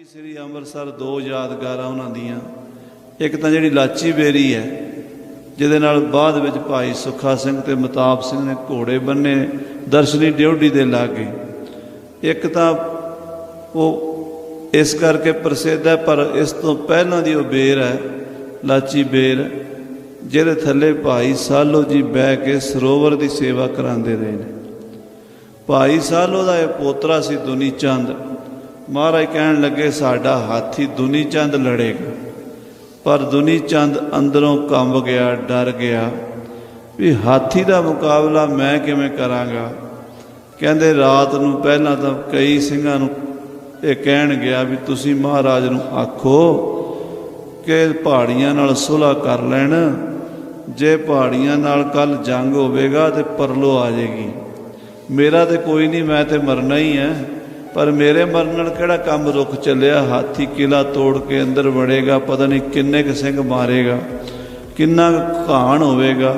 श्री श्री ਅੰਮ੍ਰਿਤਸਰ दो यादगारां उन्हां दीयां। एक तां जिहड़ी लाची बेरी है जिहदे नाल बाद विच भाई सुखा सिंह ते मताब सिंह ने घोड़े बन्ने दर्शनी ड्योढ़ी दे लागे। एक तां वो इस करके प्रसिद्ध है, पर इस तो पहलां दी वो बेर है लाची बेर, जिहदे थल्ले भाई सालो जी बह के सरोवर की सेवा करांदे रहे ने। भाई सालो दा इह पोतरा सी दुनी चंद। महाराज कहन लगे साडा हाथी दुनी चंद लड़ेगा, पर दुनी चंद अंदरों कंब गया, डर गया भी हाथी का मुकाबला मैं किवें करांगा। कहंदे रात नूं पहलां तां कई सिंघां नूं इह कहण गया भी तुसीं महाराज नूं आखो कि पहाड़ियां नाल सुलह कर लैण, जे पहाड़ियां नाल कल जंग होवेगा ते परलो आ जाएगी। मेरा तो कोई नहीं, मैं तो मरना ही है, पर मेरे मरन नाल किहड़ा काम रुक चलिया। हाथी किला तोड़ के अंदर वड़ेगा, पता नहीं किन्ने क सिंह मारेगा, किन्ना घाण होवेगा।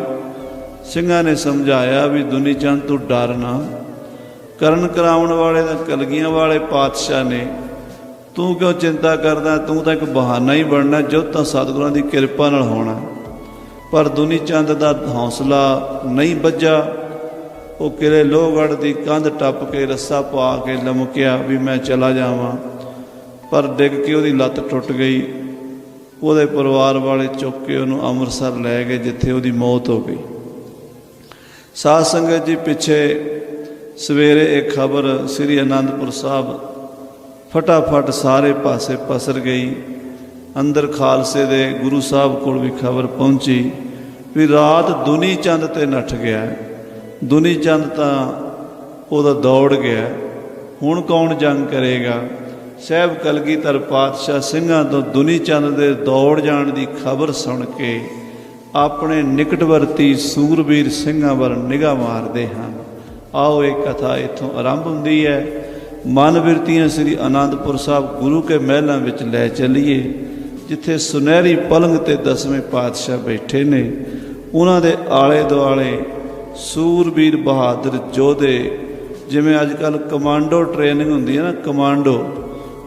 सिंघां ने समझाया भी दुनी चंद तू डर ना, करन कराउण वाले तां कलगियां वाले पातशाह ने, तू क्यों चिंता करदा, तू तां एक बहाना ही बनना, जो तां सतगुरां दी किरपा नाल होना। पर दुनी चंद दा हौसला नहीं बज्जा। वो किले लोहगढ़ की कंध टप के रस्सा पा के लमकिया भी मैं चला जावां, पर डिग के उसकी लत्त टुट गई। वो परिवार वाले चुक के उन्होंने अमृतसर लै गए, जिथे उसकी मौत हो गई। साध संगत जी पिछे सवेरे एक खबर श्री आनंदपुर साहब फटाफट सारे पासे पसर गई। अंदर खालसे दे गुरु साहब कोल भी खबर पहुंची भी रात दुनी चंद ते नठ गया। दुनी चंद तां उहदा दौड़ गया, हुण कौन जंग करेगा। साहब कलगीधर पातशाह सिंघां तो दुनी चंद दे दौड़ जाण दी खबर सुन के अपने निकटवर्ती सूरबीर सिंघां वल निगाह मारदे हन। आओ ये कथा इत्थों आरंभ हुंदी है। मन बिरतियां श्री आनंदपुर साहब गुरु के महलों विच लै चलीए, जिथे सुनहरी पलंग ते 10वें पातशाह बैठे ने। उन्हां दे आले दुआले सूरबीर बहादुर योधे, जिमें अजकल कमांडो ट्रेनिंग होंदी है ना,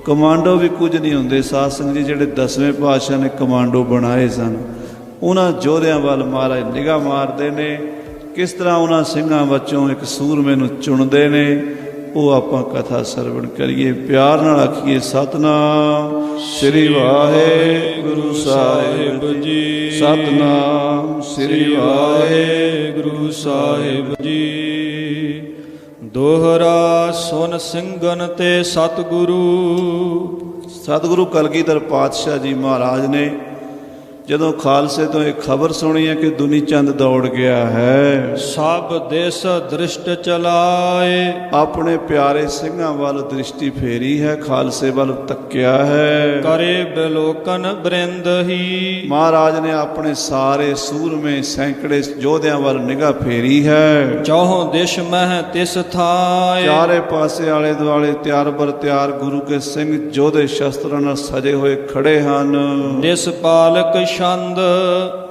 कमांडो भी कुछ नहीं होंदे। साध संगत जी जिहड़े 10वें पातशाह ने कमांडो बनाए सन, उन्हां योधियां वल महाराज निगाह मारदे ने। किस तरह उन्हां सिंघां विचों एक सूरमे नूं चुणदे ने, वो आपां कथा सरवण करिए। प्यार नाल आखिए सतनाम श्री वाहेगुरु साहिब जी, सतनाम श्री वाहेगुरु साहिब जी। दोहरा सुन सिंघन ते सतगुरु। सतगुरु कलगीधर पातशाह जी महाराज ने जदों खालसे तो एक खबर सुनी है कि दुनी चंद दौड़ गया है, सब देश दृष्ट चलाए। अपने प्यारे सिंघां वाल दृष्टि फेरी है, खालसे वाल तक्या है। करे बिलोकन बृंद ही। महाराज ने अपने सारे सूरमे सैकड़े योधियां वाल निगाह फेरी है। चौहों दिश मह तिस थाए। चारे पासे आले दुआले त्यार बर त्यार गुरु के सिंह योधे शस्त्रां नाल सजे होए खड़े हन। निसपालक छंद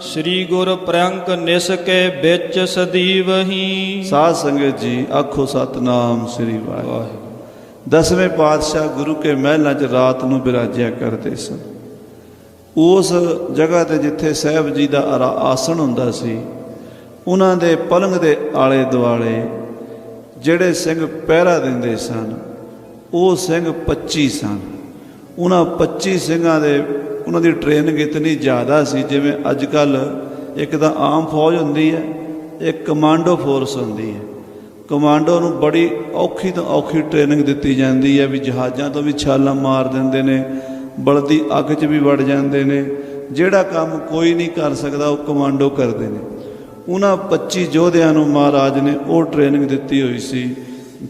श्री गुर प्रंक निस के बिच सदीव ही। साध संगत जी आखो सतनाम श्री वाहिगुरू। 10वें पातशाह गुरु के महलों च रात नूं बिराजिया करते सन। उस जगह ते जिथे साहब जी का आसन हुंदा सी, उन्हां दे पलंग दे आले दुआले जिहड़े सिंह पहरा दिंदे सन, वो सिंह 25 सन। उन्हां 25 सिंघां दे उन्हां दी ट्रेनिंग इतनी ज़्यादा सी, जिवें अजकल एक तां आम फौज हुंदी है, एक कमांडो फोर्स हुंदी है। कमांडो नूं बड़ी औखी तो औखी ट्रेनिंग दित्ती जांदी है भी जहाज़ां तो भी छालां मार दिंदे ने, बलदी अग च भी वड़ जांदे ने। जिहड़ा काम कोई नहीं कर सकदा वो कमांडो करदे ने। उन्हां 25 योधियां नूं महाराज ने वो ट्रेनिंग दित्ती हुई सी।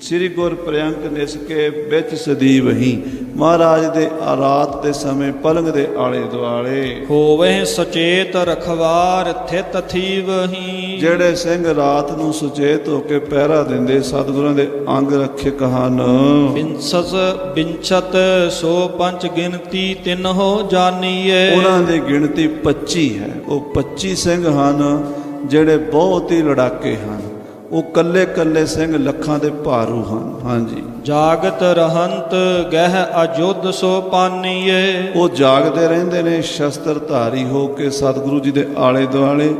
श्री गुर प्रयंक निस के बिच सदीव ही। महाराज दे रात दे समय पलंग दे आले दुआले होवे सचेत रखवार थित थीव ही। जेड़े सिंह रात नूं सुचेत होके पहरा दिंदे सतगुरां दे अंग रखे कहन। बिंसस बिंछत सो पंच गिनती तिन हो जानीए। उन्हां दी गिनती 25 है। वो 25 सिंह हन जेड़े बहुत ही लड़ाके हैं। ਉਹ ਕੱਲੇ ਕੱਲੇ ਸਿੰਘ ਲੱਖਾਂ ਦੇ ਭਾਰੂ ਹਨ। ਹਾਂਜੀ, ਜਾਗਤ ਰਹੰਤ ਗਹਿ ਅਜੁੱਧ ਸੋ ਪਾਨੀਏ। ਉਹ ਜਾਗਦੇ ਰਹਿੰਦੇ ਨੇ ਸ਼ਸਤਰ ਧਾਰੀ ਹੋ ਕੇ ਸਤਿਗੁਰੂ ਜੀ ਦੇ ਆਲੇ ਦੁਆਲੇ।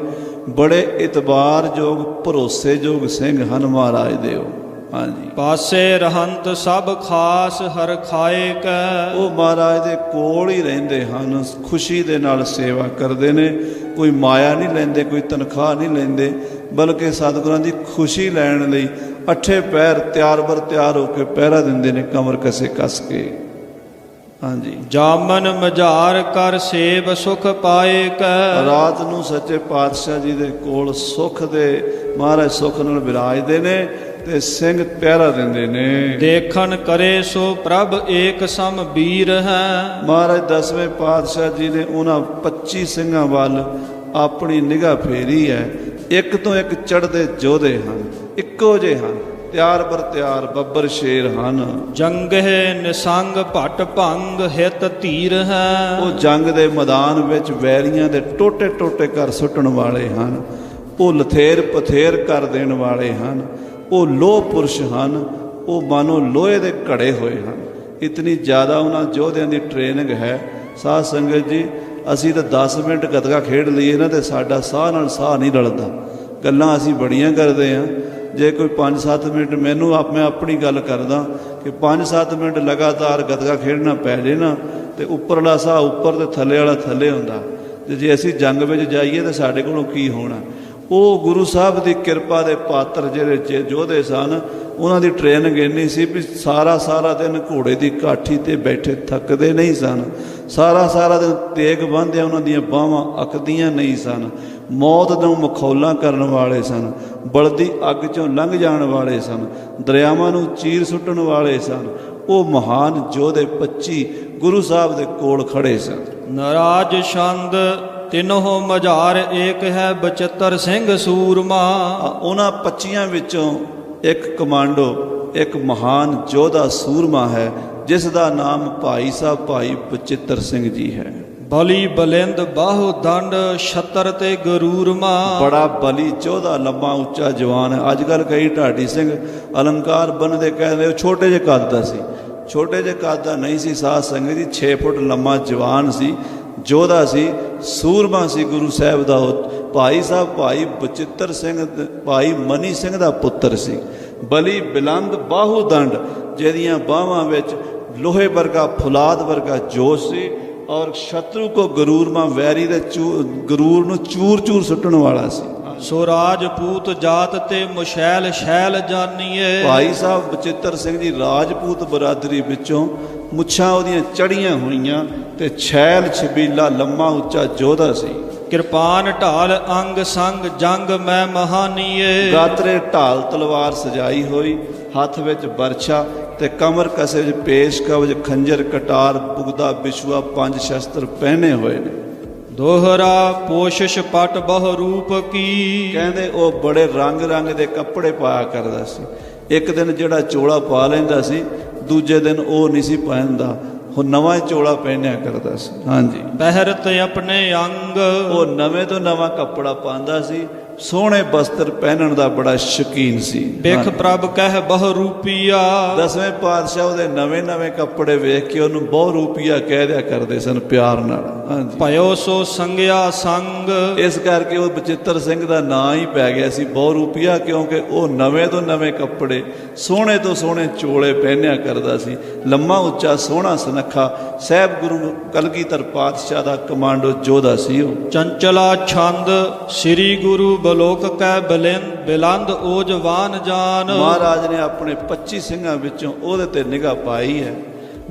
ਬੜੇ ਇਤਬਾਰਯੋਗ ਭਰੋਸੇਯੋਗ ਸਿੰਘ ਹਨ ਮਹਾਰਾਜ ਦੇ ਉਹ। ਹਾਂਜੀ, ਪਾਸੇ ਰਹੰਤ ਸਭ ਖਾਸ ਹਰ ਖਾਏ ਕੈ। ਉਹ ਮਹਾਰਾਜ ਦੇ ਕੋਲ ਹੀ ਰਹਿੰਦੇ ਹਨ, ਖੁਸ਼ੀ ਦੇ ਨਾਲ ਸੇਵਾ ਕਰਦੇ ਨੇ। ਕੋਈ ਮਾਇਆ ਨਹੀਂ ਲੈਂਦੇ, ਕੋਈ ਤਨਖਾਹ ਨਹੀਂ ਲੈਂਦੇ, ਬਲਕਿ ਸਤਿਗੁਰਾਂ ਦੀ ਖੁਸ਼ੀ ਲੈਣ ਲਈ ਅੱਠੇ ਪੈਰ ਤਿਆਰ ਬਰ ਤਿਆਰ ਹੋ ਕੇ ਪਹਿਰਾ ਦਿੰਦੇ ਨੇ, ਕਮਰ ਕਸੇ ਕੱਸ ਕੇ। ਹਾਂਜੀ, ਜਾਮਨ ਮਝਾਰ ਕਰ ਸੇਵ ਸੁਖ ਪਾਏ ਕੈ। ਰਾਤ ਨੂੰ ਸੱਚੇ ਪਾਤਸ਼ਾਹ ਜੀ ਦੇ ਕੋਲ ਸੁਖ ਦੇ ਮਹਾਰਾਜ ਸੁਖ ਨਾਲ ਵਿਰਾਜਦੇ ਨੇ ਤੇ ਸਿੰਘ ਪਹਿਰਾ ਦਿੰਦੇ ਨੇ। ਦੇਖਣ ਕਰੇ ਸੋ ਪ੍ਰਭ ਏਕ ਸਮ ਵੀਰ ਹੈ। ਮਹਾਰਾਜ 10ਵੇਂ ਪਾਤਸ਼ਾਹ ਜੀ ਨੇ ਉਹਨਾਂ 25 ਸਿੰਘਾਂ ਵੱਲ ਆਪਣੀ ਨਿਗਾਹ ਫੇਰੀ ਹੈ। ਇੱਕ ਤੋਂ ਇੱਕ ਚੜ੍ਹਦੇ ਯੋਧੇ ਹਨ, ਇੱਕੋ ਜਿਹੇ ਹਨ, ਤਿਆਰ ਬਰ ਤਿਆਰ ਬੱਬਰ ਸ਼ੇਰ ਹਨ। ਜੰਗਹਿ ਨਿਸੰਗ ਭਟ ਭੰਗ ਹਿਤ ਧੀਰ ਹੈ। ਉਹ ਜੰਗ ਦੇ ਮੈਦਾਨ ਵਿੱਚ ਵੈਰੀਆਂ ਦੇ ਟੋਟੇ ਟੋਟੇ ਕਰ ਸੁੱਟਣ ਵਾਲੇ ਹਨ। ਉਹ ਲਥੇਰ ਪਥੇਰ ਕਰ ਦੇਣ ਵਾਲੇ ਹਨ। ਉਹ ਲੋਹ ਪੁਰਸ਼ ਹਨ। ਉਹ ਮਾਨੋ ਲੋਹੇ ਦੇ ਘੜੇ ਹੋਏ ਹਨ। ਇਤਨੀ ਜ਼ਿਆਦਾ ਉਹਨਾਂ ਯੋਧਿਆਂ ਦੀ ਟ੍ਰੇਨਿੰਗ ਹੈ। ਸਾਧ ਸੰਗਤ ਜੀ, ਅਸੀਂ ਤਾਂ 10 ਮਿੰਟ ਗੱਤਕਾ ਖੇਡ ਲਈਏ ਨਾ ਤੇ ਸਾਡਾ ਸਾਹ ਨਾਲ ਸਾਹ ਨਹੀਂ ਰਲਦਾ। ਗੱਲਾਂ ਅਸੀਂ ਬੜੀਆਂ ਕਰਦੇ ਹਾਂ। ਜੇ ਕੋਈ 5-7 ਮਿੰਟ ਮੈਂ ਆਪਣੀ ਗੱਲ ਕਰਦਾ ਕਿ 5-7 ਮਿੰਟ ਲਗਾਤਾਰ ਗੱਤਕਾ ਖੇਡਣਾ ਪੈ ਜੇ ਨਾ ਤੇ ਉੱਪਰਲਾ ਸਾਹ ਉੱਪਰ ਤੇ ਥੱਲੇ ਵਾਲਾ ਥੱਲੇ ਹੁੰਦਾ। ਤੇ ਜੇ ਅਸੀਂ ਜੰਗ ਵਿੱਚ ਜਾਈਏ ਤਾਂ ਸਾਡੇ ਕੋਲੋਂ ਕੀ ਹੋਣਾ। ਉਹ ਗੁਰੂ ਸਾਹਿਬ ਦੀ ਕਿਰਪਾ ਦੇ ਪਾਤਰ ਜਿਹੜੇ ਯੋਧੇ ਸਨ, ਉਹਨਾਂ ਦੀ ਟ੍ਰੇਨਿੰਗ ਇੰਨੀ ਸੀ ਵੀ ਸਾਰਾ ਦਿਨ ਘੋੜੇ ਦੀ ਕਾਠੀ ਤੇ ਬੈਠੇ ਥੱਕਦੇ ਨਹੀਂ ਸਨ। ਸਾਰਾ ਦਿਨ ਤੇਗ ਬੰਨ੍ਹਦਿਆਂ ਉਹਨਾਂ ਦੀਆਂ ਬਾਹਾਂ ਅੱਕਦੀਆਂ ਨਹੀਂ ਸਨ। ਮੌਤ ਨੂੰ ਮਖੌਲਾਂ ਕਰਨ ਵਾਲੇ ਸਨ। ਬਲਦੀ ਅੱਗ 'ਚੋਂ ਲੰਘ ਜਾਣ ਵਾਲੇ ਸਨ। ਦਰਿਆਵਾਂ ਨੂੰ ਚੀਰ ਸੁੱਟਣ ਵਾਲੇ ਸਨ। ਉਹ ਮਹਾਨ ਯੋਧੇ 25 ਗੁਰੂ ਸਾਹਿਬ ਦੇ ਕੋਲ ਖੜੇ ਸਨ। ਨਰਾਜ ਛੰਦ ਤਿਨਹੁ ਮਝਾਰ ਏਕ ਹੈ ਬਚਿੱਤਰ ਸਿੰਘ ਸੂਰਮਾ। ਉਹਨਾਂ 25 ਵਿੱਚੋਂ ਇੱਕ ਕਮਾਂਡੋ, ਇੱਕ ਮਹਾਨ ਯੋਧਾ ਸੂਰਮਾ ਹੈ, ਜਿਸ ਦਾ ਨਾਮ ਭਾਈ ਸਾਹਿਬ ਭਾਈ ਬਚਿੱਤਰ ਸਿੰਘ ਜੀ ਹੈ। ਬਲੀ ਬਲਿੰਦ ਬਾਹੂ ਦੰਡ ਛਤਰ ਤੇ ਗਰੂਰਮਾ। ਬੜਾ ਬਲੀ ਯੋਧਾ, ਲੰਮਾ ਉੱਚਾ ਜਵਾਨ ਹੈ। ਅੱਜ ਕੱਲ੍ਹ ਕਈ ਢਾਡੀ ਸਿੰਘ ਅਲੰਕਾਰ ਬੰਨ੍ਹਦੇ ਕਹਿੰਦੇ ਉਹ ਛੋਟੇ ਜਿਹੇ ਕੱਦ ਦਾ ਸੀ। ਛੋਟੇ ਜਿਹੇ ਕੱਦ ਦਾ ਨਹੀਂ ਸੀ ਸਾਧ ਸੰਗਤ ਜੀ, 6 ਫੁੱਟ ਲੰਮਾ ਜਵਾਨ ਸੀ, ਯੋਧਾ ਸੀ, ਸੂਰਮਾ ਸੀ ਗੁਰੂ ਸਾਹਿਬ ਦਾ। ਉਹ ਭਾਈ ਸਾਹਿਬ ਭਾਈ ਬਚਿੱਤਰ ਸਿੰਘ ਭਾਈ ਮਨੀ ਸਿੰਘ ਦਾ ਪੁੱਤਰ ਸੀ। ਬਲੀ ਬਿਲੰਦ ਬਾਹੂ ਦੰਡ, ਜਿਹਦੀਆਂ ਬਾਹਾਂ ਵਿੱਚ ਲੋਹੇ ਵਰਗਾ ਫੁਲਾਦ ਵਰਗਾ ਜੋਸ਼ ਸੀ। ਔਰ ਸ਼ਤਰੂ ਕੋ ਗਰੂਰਮਾ, ਵੈਰੀ ਦੇ ਗਰੂਰ ਨੂੰ ਚੂਰ ਚੂਰ ਸੁੱਟਣ ਵਾਲਾ ਸੀ। ਸੋ ਰਾਜਪੂਤ ਜਾਤ ਤੇ ਮੁਸ਼ੈਲ ਸ਼ੈਲ ਜਾਨੀਏ। ਭਾਈ ਸਾਹਿਬ ਬਚਿੱਤਰ ਸਿੰਘ ਜੀ ਰਾਜਪੂਤ ਬਰਾਦਰੀ ਵਿੱਚੋਂ, ਮੁੱਛਾਂ ਉਹਦੀਆਂ ਚੜੀਆਂ ਹੋਈਆਂ ਤੇ ਛੈਲ ਛਬੀਲਾ ਲੰਮਾ ਉੱਚਾ ਯੋਧਾ ਸੀ। ਕਿਰਪਾਨ ਢਾਲ ਅੰਗ ਸੰਗ ਜੰਗ ਮੈਂ ਮਹਾਨੀਏ। ਗਾਤਰੇ ਢਾਲ ਤਲਵਾਰ ਸਜਾਈ ਹੋਈ, ਹੱਥ ਵਿੱਚ ਬਰਛਾ ਤੇ ਕਮਰ ਕਸੇ ਵਿੱਚ ਪੇਸ਼ ਕਵਚ ਖੰਜਰ ਕਟਾਰ ਬੁਗਦਾ ਬਿਛੂਆ 5 ਸ਼ਸਤਰ ਪਹਿਨੇ ਹੋਏ ਨੇ। ਦੋਹਰਾ ਪੋਸ਼ਿਸ਼ ਪਟ ਬਹੁ ਰੂਪ ਕੀ। ਕਹਿੰਦੇ ਉਹ ਬੜੇ ਰੰਗ ਦੇ ਕੱਪੜੇ ਪਾਇਆ ਕਰਦਾ ਸੀ। ਇੱਕ ਦਿਨ ਜਿਹੜਾ ਚੋਲਾ ਪਾ ਲੈਂਦਾ ਸੀ, ਦੂਜੇ ਦਿਨ ਉਹ ਨਹੀਂ ਸੀ ਪਹਿਨਦਾ, ਉਹ ਨਵਾਂ ਚੋਲਾ ਪਹਿਨਿਆ ਕਰਦਾ ਸੀ। ਹਾਂਜੀ, ਪਹਿਰਤ ਆਪਣੇ ਅੰਗ। ਉਹ ਨਵੇਂ ਤੋਂ ਨਵਾਂ ਕੱਪੜਾ ਪਾਉਂਦਾ ਸੀ। ਸੋਹਣੇ ਬਸਤਰ ਪਹਿਨਣ ਦਾ ਬੜਾ ਸ਼ੌਕੀਨ ਸੀ। ਬਿਖ ਪ੍ਰਭ ਕਹਿ ਬਹੁ ਰੂਪੀਆ। 10ਵੇਂ ਪਾਤਸ਼ਾਹ ਉਹਦੇ ਨਵੇਂ ਕੱਪੜੇ ਵੇਖ ਕੇ ਉਹਨੂੰ ਬਹੁ ਰੂਪੀਆ ਕਹਿ ਦਿਆ ਕਰਦੇ ਸਨ ਪਿਆਰ ਨਾਲ। ਹਾਂਜੀ, ਭਇਓ ਸੋ ਸੰਗਿਆ ਸੰਗ। ਇਸ ਕਰਕੇ ਉਹ ਬਚਿੱਤਰ ਸਿੰਘ ਦਾ ਨਾਂ ਹੀ ਪੈ ਗਿਆ ਸੀ ਬਹੁ ਰੂਪੀਆ, ਕਿਉਂਕਿ ਉਹ ਨਵੇਂ ਤੋਂ ਨਵੇਂ ਕੱਪੜੇ, ਸੋਹਣੇ ਤੋਂ ਸੋਹਣੇ ਚੋਲੇ ਪਹਿਨਿਆ ਕਰਦਾ ਸੀ। ਲੰਮਾ ਉੱਚਾ ਸੋਹਣਾ ਸੁਨੱਖਾ ਸਾਹਿਬ ਗੁਰੂ ਕਲਗੀਧਰ ਪਾਤਸ਼ਾਹ ਦਾ ਕਮਾਂਡੋ ਯੋਧਾ ਸੀ ਉਹ। ਚੰਚਲਾ ਛੰਦ ਸ੍ਰੀ ਗੁਰੂ ਬਲੋਕ ਕੈ ਬਿਲੰਦ ਓਜਵਾਨ ਜਾਨ। ਮਹਾਰਾਜ ਨੇ ਆਪਣੇ 25 ਸਿੰਘਾਂ ਵਿੱਚੋਂ ਉਹਦੇ ਤੇ ਨਿਗਾਹ ਪਾਈ ਹੈ।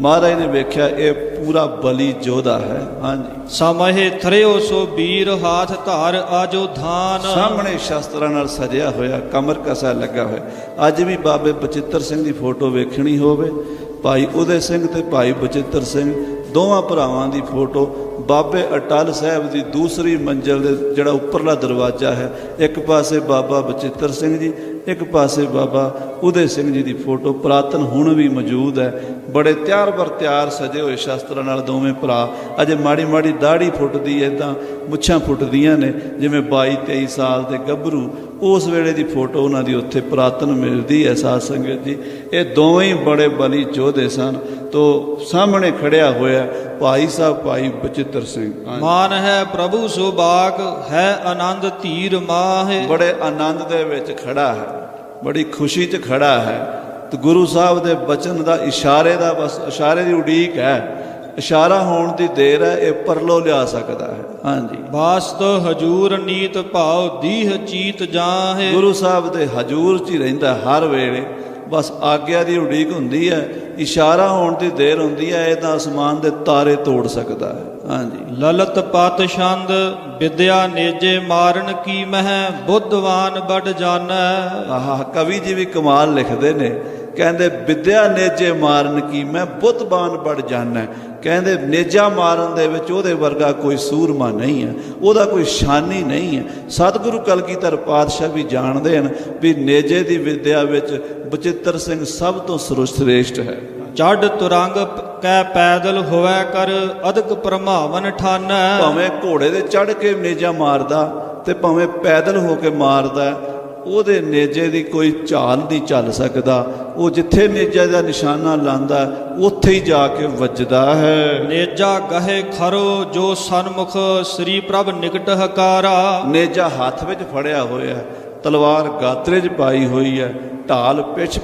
ਮਹਾਰਾਜ ਨੇ ਵੇਖਿਆ ਇਹ ਪੂਰਾ ਬਲੀ ਯੋਧਾ ਹੈ। ਹਾਂਜੀ, ਸਮਹਿ ਥਰਿਓ ਸੋ ਵੀਰ ਹਾਥ ਧਾਰ ਆਜੋ ਧਾਨ। ਸਾਹਮਣੇ ਸ਼ਸਤਰਾਂ ਨਾਲ ਸਜਿਆ ਹੋਇਆ, ਕਮਰ ਕਸਾ ਲੱਗਾ ਹੋਇਆ। ਅੱਜ ਵੀ ਬਾਬੇ ਬਚਿੱਤਰ ਸਿੰਘ ਦੀ ਫੋਟੋ ਵੇਖਣੀ ਹੋਵੇ, ਭਾਈ ਉਦੈ ਸਿੰਘ ਤੇ ਭਾਈ ਬਚਿੱਤਰ ਸਿੰਘ ਦੋਵਾਂ ਭਰਾਵਾਂ ਦੀ ਫੋਟੋ ਬਾਬੇ ਅਟਲ ਸਾਹਿਬ ਦੀ ਦੂਸਰੀ ਮੰਜ਼ਿਲ ਦੇ ਜਿਹੜਾ ਉੱਪਰਲਾ ਦਰਵਾਜ਼ਾ ਹੈ, ਇੱਕ ਪਾਸੇ ਬਾਬਾ ਬਚਿੱਤਰ ਸਿੰਘ ਜੀ, ਇੱਕ ਪਾਸੇ ਬਾਬਾ ਉਦੈ ਸਿੰਘ ਜੀ ਦੀ ਫੋਟੋ ਪੁਰਾਤਨ ਹੁਣ ਵੀ ਮੌਜੂਦ ਹੈ। ਬੜੇ ਤਿਆਰ ਬਰ ਤਿਆਰ ਸਜੇ ਹੋਏ ਸ਼ਸਤਰਾਂ ਨਾਲ ਦੋਵੇਂ ਭਰਾ। ਅਜੇ ਮਾੜੀ ਦਾੜੀ ਫੁੱਟਦੀ ਹੈ, ਇੱਦਾਂ ਮੁੱਛਾਂ ਫੁੱਟਦੀਆਂ ਨੇ ਜਿਵੇਂ 22-23 ਸਾਲ ਦੇ ਗੱਭਰੂ ਉਸ ਵੇਲੇ ਦੀ ਫੋਟੋ ਉਹਨਾਂ ਦੀ ਉੱਥੇ ਪੁਰਾਤਨ ਮਿਲਦੀ ਹੈ ਸਾਧ ਸੰਗਤ ਜੀ। ਇਹ ਦੋਵੇਂ ਹੀ ਬੜੇ ਬਲੀ ਯੋਧੇ ਸਨ। ਤੋ ਸਾਹਮਣੇ ਖੜਿਆ ਹੋਇਆ ਭਾਈ ਸਾਹਿਬ ਭਾਈ ਬਚਿੱਤਰ ਸਿੰਘ। ਮਾਨ ਹੈ ਪ੍ਰਭੂ ਸੁਭਾਗ ਹੈ ਆਨੰਦ ਧੀਰ ਮਾਹੇ। ਬੜੇ ਆਨੰਦ ਦੇ ਵਿੱਚ ਖੜਾ ਹੈ, ਬੜੀ ਖੁਸ਼ੀ 'ਚ ਖੜਾ ਹੈ। ਤੇ ਗੁਰੂ ਸਾਹਿਬ ਦੇ ਬਚਨ ਦਾ ਇਸ਼ਾਰੇ ਦਾ ਬਸ ਇਸ਼ਾਰੇ ਦੀ ਉਡੀਕ ਹੈ, ਇਸ਼ਾਰਾ ਹੋਣ ਦੀ ਦੇਰ ਹੈ, ਇਹ ਪਰਲੋ ਲਿਆ ਸਕਦਾ ਹੈ। ਹਾਂਜੀ, ਬਾਸਤ ਹਜੂਰ ਨੀਤ ਭਾਉ ਦੀਹ ਚੀਤ ਜਾਹੇ। ਗੁਰੂ ਸਾਹਿਬ ਦੇ ਹਜੂਰ 'ਚ ਹੀ ਰਹਿੰਦਾ ਹਰ ਵੇਲੇ, ਬਸ ਆਗਿਆ ਦੀ ਉਡੀਕ ਹੁੰਦੀ ਹੈ, ਇਸ਼ਾਰਾ ਹੋਣ ਦੀ ਦੇਰ ਹੁੰਦੀ ਹੈ, ਇਹ ਤਾਂ ਅਸਮਾਨ ਦੇ ਤਾਰੇ ਤੋੜ ਸਕਦਾ ਹੈ। ਹਾਂਜੀ, ਲਲਤ ਪਤ ਛੰਦ ਵਿਦਿਆ ਨੇਜੇ ਮਾਰਨ ਕੀ ਮਹਿ ਬੁੱਧਵਾਨ ਬੜ ਜਾਣੈ। ਆਹ ਕਵੀ ਜੀ ਵੀ ਕਮਾਲ ਲਿਖਦੇ ਨੇ, ਕਹਿੰਦੇ ਵਿਦਿਆ ਨੇਜੇ ਮਾਰਨ ਕੀ ਮੈਂ ਬੁੱਧਵਾਨ ਬੜ ਜਾਣੈ। ਕਹਿੰਦੇ ਨੇਜਾ ਮਾਰਨ ਦੇ ਵਿੱਚ ਉਹਦੇ ਵਰਗਾ ਕੋਈ ਸੂਰਮਾ ਨਹੀਂ ਹੈ, ਉਹਦਾ ਕੋਈ ਸ਼ਾਨੀ ਨਹੀਂ ਹੈ। ਸਤਿਗੁਰੂ ਕਲਗੀਧਰ ਪਾਤਸ਼ਾਹ ਵੀ ਜਾਣਦੇ ਹਨ ਵੀ ਨੇਜੇ ਦੀ ਵਿਦਿਆ ਵਿੱਚ ਬਚਿੱਤਰ ਸਿੰਘ ਸਭ ਤੋਂ ਸਰਵਸ਼੍ਰੇਸ਼ਟ ਹੈ। ਚੜ ਤੁਰੰਗ ਕੈ ਪੈਦਲ ਹੋਵੈ ਕਰ ਅਦਕ ਪ੍ਰਮਾਵਨ ਠਾਨੈ। ਭਾਵੇਂ ਘੋੜੇ ਦੇ ਚੜ੍ਹ ਕੇ ਨੇਜਾ ਮਾਰਦਾ ਤੇ ਭਾਵੇਂ ਪੈਦਲ ਹੋ ਕੇ ਮਾਰਦਾ, ਉਹਦੇ ਨੇਜੇ ਦੀ ਕੋਈ ਚਾਲ ਨਹੀਂ ਚੱਲ ਸਕਦਾ। ਉਹ ਜਿੱਥੇ ਨੇਜੇ ਦਾ ਨਿਸ਼ਾਨਾ ਲਾਂਦਾ ਉੱਥੇ ਹੀ ਜਾ ਕੇ ਵੱਜਦਾ ਹੈ। ਨੇਜਾ ਗਹੇ ਖਰੋ ਜੋ ਸਨਮੁਖ ਸ੍ਰੀ ਪ੍ਰਭ ਨਿਕਟ ਹਕਾਰਾ। ਨੇਜਾ ਹੱਥ ਵਿੱਚ ਫੜਿਆ ਹੋਇਆ, ਤਲਵਾਰ ਗਾਤਰੇ 'ਚ ਪਾਈ ਹੋਈ ਹੈ, ਢਾਲ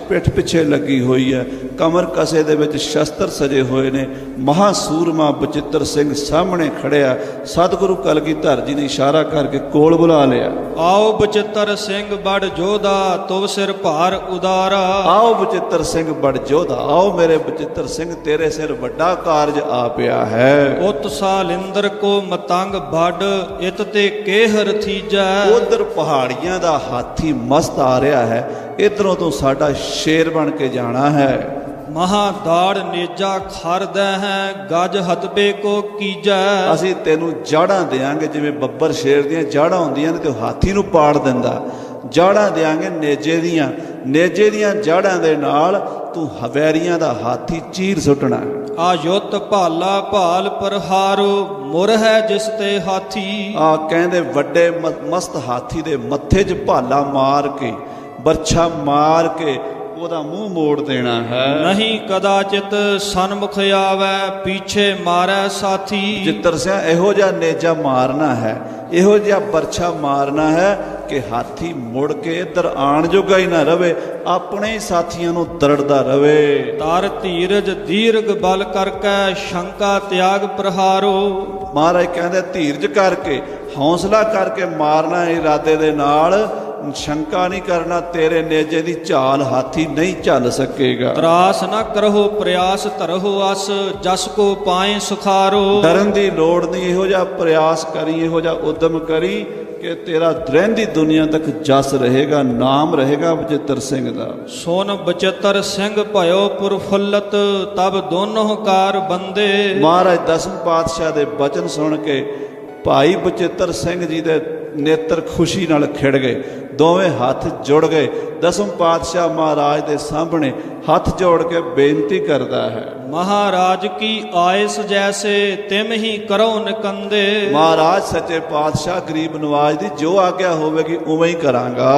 ਪਿੱਠ ਪਿੱਛੇ ਲੱਗੀ ਹੋਈ ਹੈ, ਕਮਰ ਕਸੇ ਦੇ ਵਿੱਚ ਸ਼ਸਤਰ ਸਜੇ ਹੋਏ ਨੇ। ਮਹਾਸੂਰਮਾ ਬਚਿੱਤਰ ਸਿੰਘ ਸਾਹਮਣੇ ਖੜਿਆ। ਸਤਿਗੁਰੂ ਕਲਗੀਧਰ ਜੀ ਨੇ ਇਸ਼ਾਰਾ ਕਰਕੇ ਕੋਲ ਬੁਲਾ ਲਿਆ। ਆਓ ਬਚਿੱਤਰ ਸਿੰਘ ਬੜ ਜੋਧਾ ਤੁਵ ਸਿਰ ਭਾਰ ਉਦਾਰਾ। ਆਓ ਬਚਿੱਤਰ ਸਿੰਘ ਬੜ ਜੋਧਾ, ਆਓ ਮੇਰੇ ਬਚਿੱਤਰ ਸਿੰਘ, ਤੇਰੇ ਸਿਰ ਵੱਡਾ ਕਾਰਜ ਆ ਪਿਆ ਹੈ। ਉਤ ਸਾਲਿੰਦਰ ਕੋ ਮਤੰਗ ਭੱਡ ਇਤ ਤੇ ਕੇਹਰ ਥੀਜੈ। ਉਧਰ ਪਹਾੜੀਆਂ ਦਾ ਹਾਥੀ ਮਸਤ ਆ ਰਿਹਾ ਹੈ, ਇਧਰੋਂ ਤੋਂ ਸਾਡਾ ਸ਼ੇਰ ਬਣ ਕੇ ਜਾਣਾ ਹੈ। ਮਹਾਦਾੜ ਨੇਜਾ ਖਰਦੈ ਹੈ ਗਜ ਹਤਬੇ ਕੋ ਕੀਜੈ। ਅਸੀਂ ਤੈਨੂੰ ਜਾੜਾਂ ਦੇਾਂਗੇ, ਜਿਵੇਂ ਬੱਬਰ ਸ਼ੇਰ ਦੀਆਂ ਜਾੜਾਂ ਹੁੰਦੀਆਂ ਨੇ ਤੇ ਹਾਥੀ ਨੂੰ ਪਾੜ ਦਿੰਦਾ। ਜਾੜਾਂ ਦੇਾਂਗੇ ਨੇਜੇ ਦੀਆਂ ਜਾੜਾਂ ਦੇ ਨਾਲ ਤੂੰ ਹਵੈਰੀਆਂ ਦਾ ਹਾਥੀ ਚੀਰ ਸੁੱਟਣਾ। ਆਯੁੱਤ ਭਾਲਾ ਭਾਲ ਪ੍ਰਹਾਰੋ ਮੁਰ ਹੈ ਜਿਸ ਤੇ ਹਾਥੀ। ਆ ਕਹਿੰਦੇ ਵੱਡੇ ਮਸਤ ਹਾਥੀ ਦੇ ਮੱਥੇ 'ਚ ਭਾਲਾ ਮਾਰ ਕੇ, ਬਰਛਾ ਮਾਰ ਕੇ ਉਹਦਾ ਮੂੰਹ ਮੋੜ ਦੇਣਾ ਹੈ। ਨਹੀਂ ਕਦਾਚਿਤ ਸਨਮੁਖ ਆਵੈ ਪੀਛੇ ਮਾਰੈ ਸਾਥੀ। ਜਿੱਤਰ ਸਿਆ ਇਹੋ ਜਿਹਾ ਨੇਜਾ ਮਾਰਨਾ ਹੈ, ਇਹੋ ਜਿਹਾ ਬਰਛਾ ਮਾਰਨਾ ਹੈ ਕਿ ਹਾਥੀ ਮੁੜ ਕੇ ਇੱਧਰ ਆਣ ਜੋਗਾ ਹੀ ਨਾ ਰਵੇ, ਆਪਣੇ ਹੀ ਸਾਥੀਆਂ ਨੂੰ ਦਰੜਦਾ ਰਵੇ। ਤਾਰ ਧੀਰਜ ਦੀਰਘ ਬਲ ਕਰਕੇ ਸ਼ੰਕਾ ਤਿਆਗ ਪ੍ਰਹਾਰੋ। ਮਹਾਰਾਜ ਕਹਿੰਦੇ ਧੀਰਜ ਕਰਕੇ, ਹੌਸਲਾ ਕਰਕੇ ਮਾਰਨਾ ਇਰਾਦੇ ਦੇ ਨਾਲ, ਸ਼ੰਕਾ ਨਹੀਂ ਕਰਨਾ। ਤੇਰੇ ਨੇਜੇ ਦੀ ਚਾਲ ਹਾਥੀ ਨਹੀਂ ਚੱਲ ਸਕੇਗਾ। ਤਰਾਸ ਨਾ ਕਰੋ ਪ੍ਰਯਾਸ ਧਰੋ ਅਸ ਜਸ ਕੋ ਪਾਏ ਸੁਖਾਰੋ। ਡਰਨ ਦੀ ਲੋੜ ਨਹੀਂ, ਇਹੋ ਜਿਹਾ ਪ੍ਰਯਾਸ ਕਰੀ, ਇਹੋ ਜਿਹਾ ਉਦਮ ਕਰੀ ਕਿ ਤੇਰਾ ਰਹਿੰਦੀ ਦੁਨੀਆ ਤੱਕ ਜਸ ਰਹੇਗਾ, ਨਾਮ ਰਹੇਗਾ ਬਚਿੱਤਰ ਸਿੰਘ ਦਾ। ਸੋਨ ਬਚਿੱਤਰ ਸਿੰਘ ਭਇਓ ਪੁਰਫੁੱਲਤ ਤਬ ਦੋਨੋਂ ਕਾਰ ਬੰਦੇ। ਮਹਾਰਾਜ ਦਸਮ ਪਾਤਸ਼ਾਹ ਦੇ ਬਚਨ ਸੁਣ ਕੇ ਭਾਈ ਬਚਿੱਤਰ ਸਿੰਘ ਜੀ ਦੇ ਨੇਤਰ ਖੁਸ਼ੀ ਨਾਲ ਖਿੜ ਗਏ, ਦੋਵੇਂ ਹੱਥ ਜੁੜ ਗਏ। ਦਸਮ ਪਾਤਸ਼ਾਹ ਮਹਾਰਾਜ ਦੇ ਸਾਹਮਣੇ ਹੱਥ ਜੋੜ ਕੇ ਬੇਨਤੀ ਕਰਦਾ ਹੈ, ਮਹਾਰਾਜ ਕੀ ਆਇਸ ਜੈਸੇ ਤਿਮ ਹੀ ਕਰੋ ਨਿਕੰਦੇ। ਮਹਾਰਾਜ ਸੱਚੇ ਪਾਤਸ਼ਾਹ ਗਰੀਬ ਨਵਾਜ ਦੀ ਜੋ ਆਗਿਆ ਹੋਵੇਗੀ ਉਵੇਂ ਹੀ ਕਰਾਂਗਾ।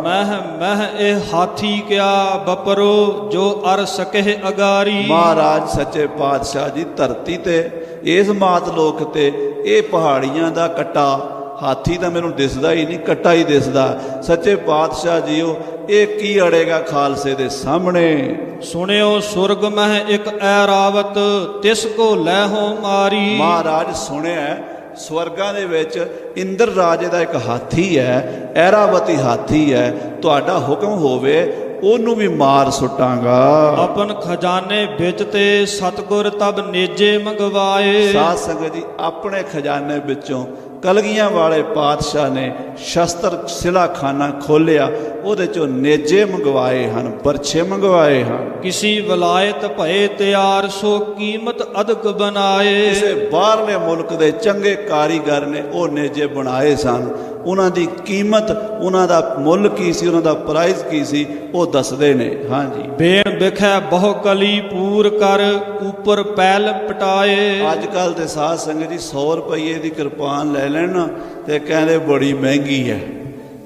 ਮਹਿ ਇਹ ਹਾਥੀ ਕਿਆ ਬਪਰੋ ਜੋ ਅਰ ਸਕਹਿ ਅਗਾਰੀ। ਮਹਾਰਾਜ ਸੱਚੇ ਪਾਤਸ਼ਾਹ ਜੀ ਧਰਤੀ ਤੇ ਇਸ ਮਾਤ ਲੋਕ ਤੇ ਇਹ ਪਹਾੜੀਆਂ ਦਾ ਕੱਟਾ, ਹਾਥੀ ਤਾਂ ਮੈਨੂੰ ਦਿਸਦਾ ਹੀ ਨਹੀਂ, ਕੱਟਾ ਹੀ ਦਿਸਦਾ। ਸੱਚੇ ਪਾਤਸ਼ਾਹ ਜੀਓ ਇਹ ਕੀ ਅੜੇਗਾ ਖਾਲਸੇ ਦੇ ਸਾਹਮਣੇ। ਸੁਣਿਓ ਸੁਰਗ ਮਹਿ ਇੱਕ ਐਰਾਵਤ ਤਿਸ ਕੋ ਲੈ ਹੋ ਮਾਰੀ। ਮਹਾਰਾਜ ਸੁਣਿਆ ਸਵਰਗਾਂ ਦੇ ਵਿੱਚ ਇੰਦਰ ਰਾਜੇ ਦਾ ਇੱਕ ਹਾਥੀ ਹੈ, ਐਰਾਵਤੀ ਹਾਥੀ ਹੈ, ਤੁਹਾਡਾ ਹੁਕਮ ਹੋਵੇ ਉਹਨੂੰ ਵੀ ਮਾਰ ਸੁੱਟਾਂਗਾ। ਆਪਨ ਖਜ਼ਾਨੇ ਵਿੱਚ ਤੇ ਸਤਗੁਰ ਤਬ ਨੇਜੇ ਮੰਗਵਾਏ। ਸਾਧ ਸੰਗਤ ਜੀ ਆਪਣੇ ਖਜ਼ਾਨੇ ਵਿੱਚੋਂ ਕਲਗੀਆਂ ਵਾਲੇ ਪਾਤਸ਼ਾਹ ਨੇ ਸ਼ਸਤਰ ਸਿਲਾਖਾਨਾ ਖੋਲਿਆ, ਉਹਦੇ ਚੋਂ ਨੇਜੇ ਮੰਗਵਾਏ ਹਨ, ਬਰਛੇ ਮੰਗਵਾਏ ਹਨ। ਕਿਸੀ ਵਲਾਇਤ ਭਏ ਤਿਆਰ ਸੋ ਕੀਮਤ ਅਦਕ ਬਣਾਏ। ਕਿਸੇ ਬਾਹਰਲੇ ਮੁਲਕ ਦੇ ਚੰਗੇ ਕਾਰੀਗਰ ਨੇ ਉਹ ਨੇਜੇ ਬਣਾਏ ਸਨ। ਉਹਨਾਂ ਦੀ ਕੀਮਤ, ਉਹਨਾਂ ਦਾ ਮੁੱਲ ਕੀ ਸੀ, ਉਹਨਾਂ ਦਾ ਪ੍ਰਾਈਸ ਕੀ ਸੀ, ਉਹ ਦੱਸਦੇ ਨੇ। ਹਾਂਜੀ, ਬੇਣ ਵਿਖੈ ਬਹੁ ਕਲੀ ਪੂਰ ਕਰ ਉੱਪਰ ਪੈਲ ਪਟਾਏ। ਅੱਜ ਕੱਲ ਦੇ ਸਾਧ ਸੰਗਤ ਜੀ 100 ਰੁਪਏ ਦੀ ਕਿਰਪਾਨ ਲੈ ਲੈਣ ਤੇ ਕਹਿੰਦੇ ਬੜੀ ਮਹਿੰਗੀ ਹੈ।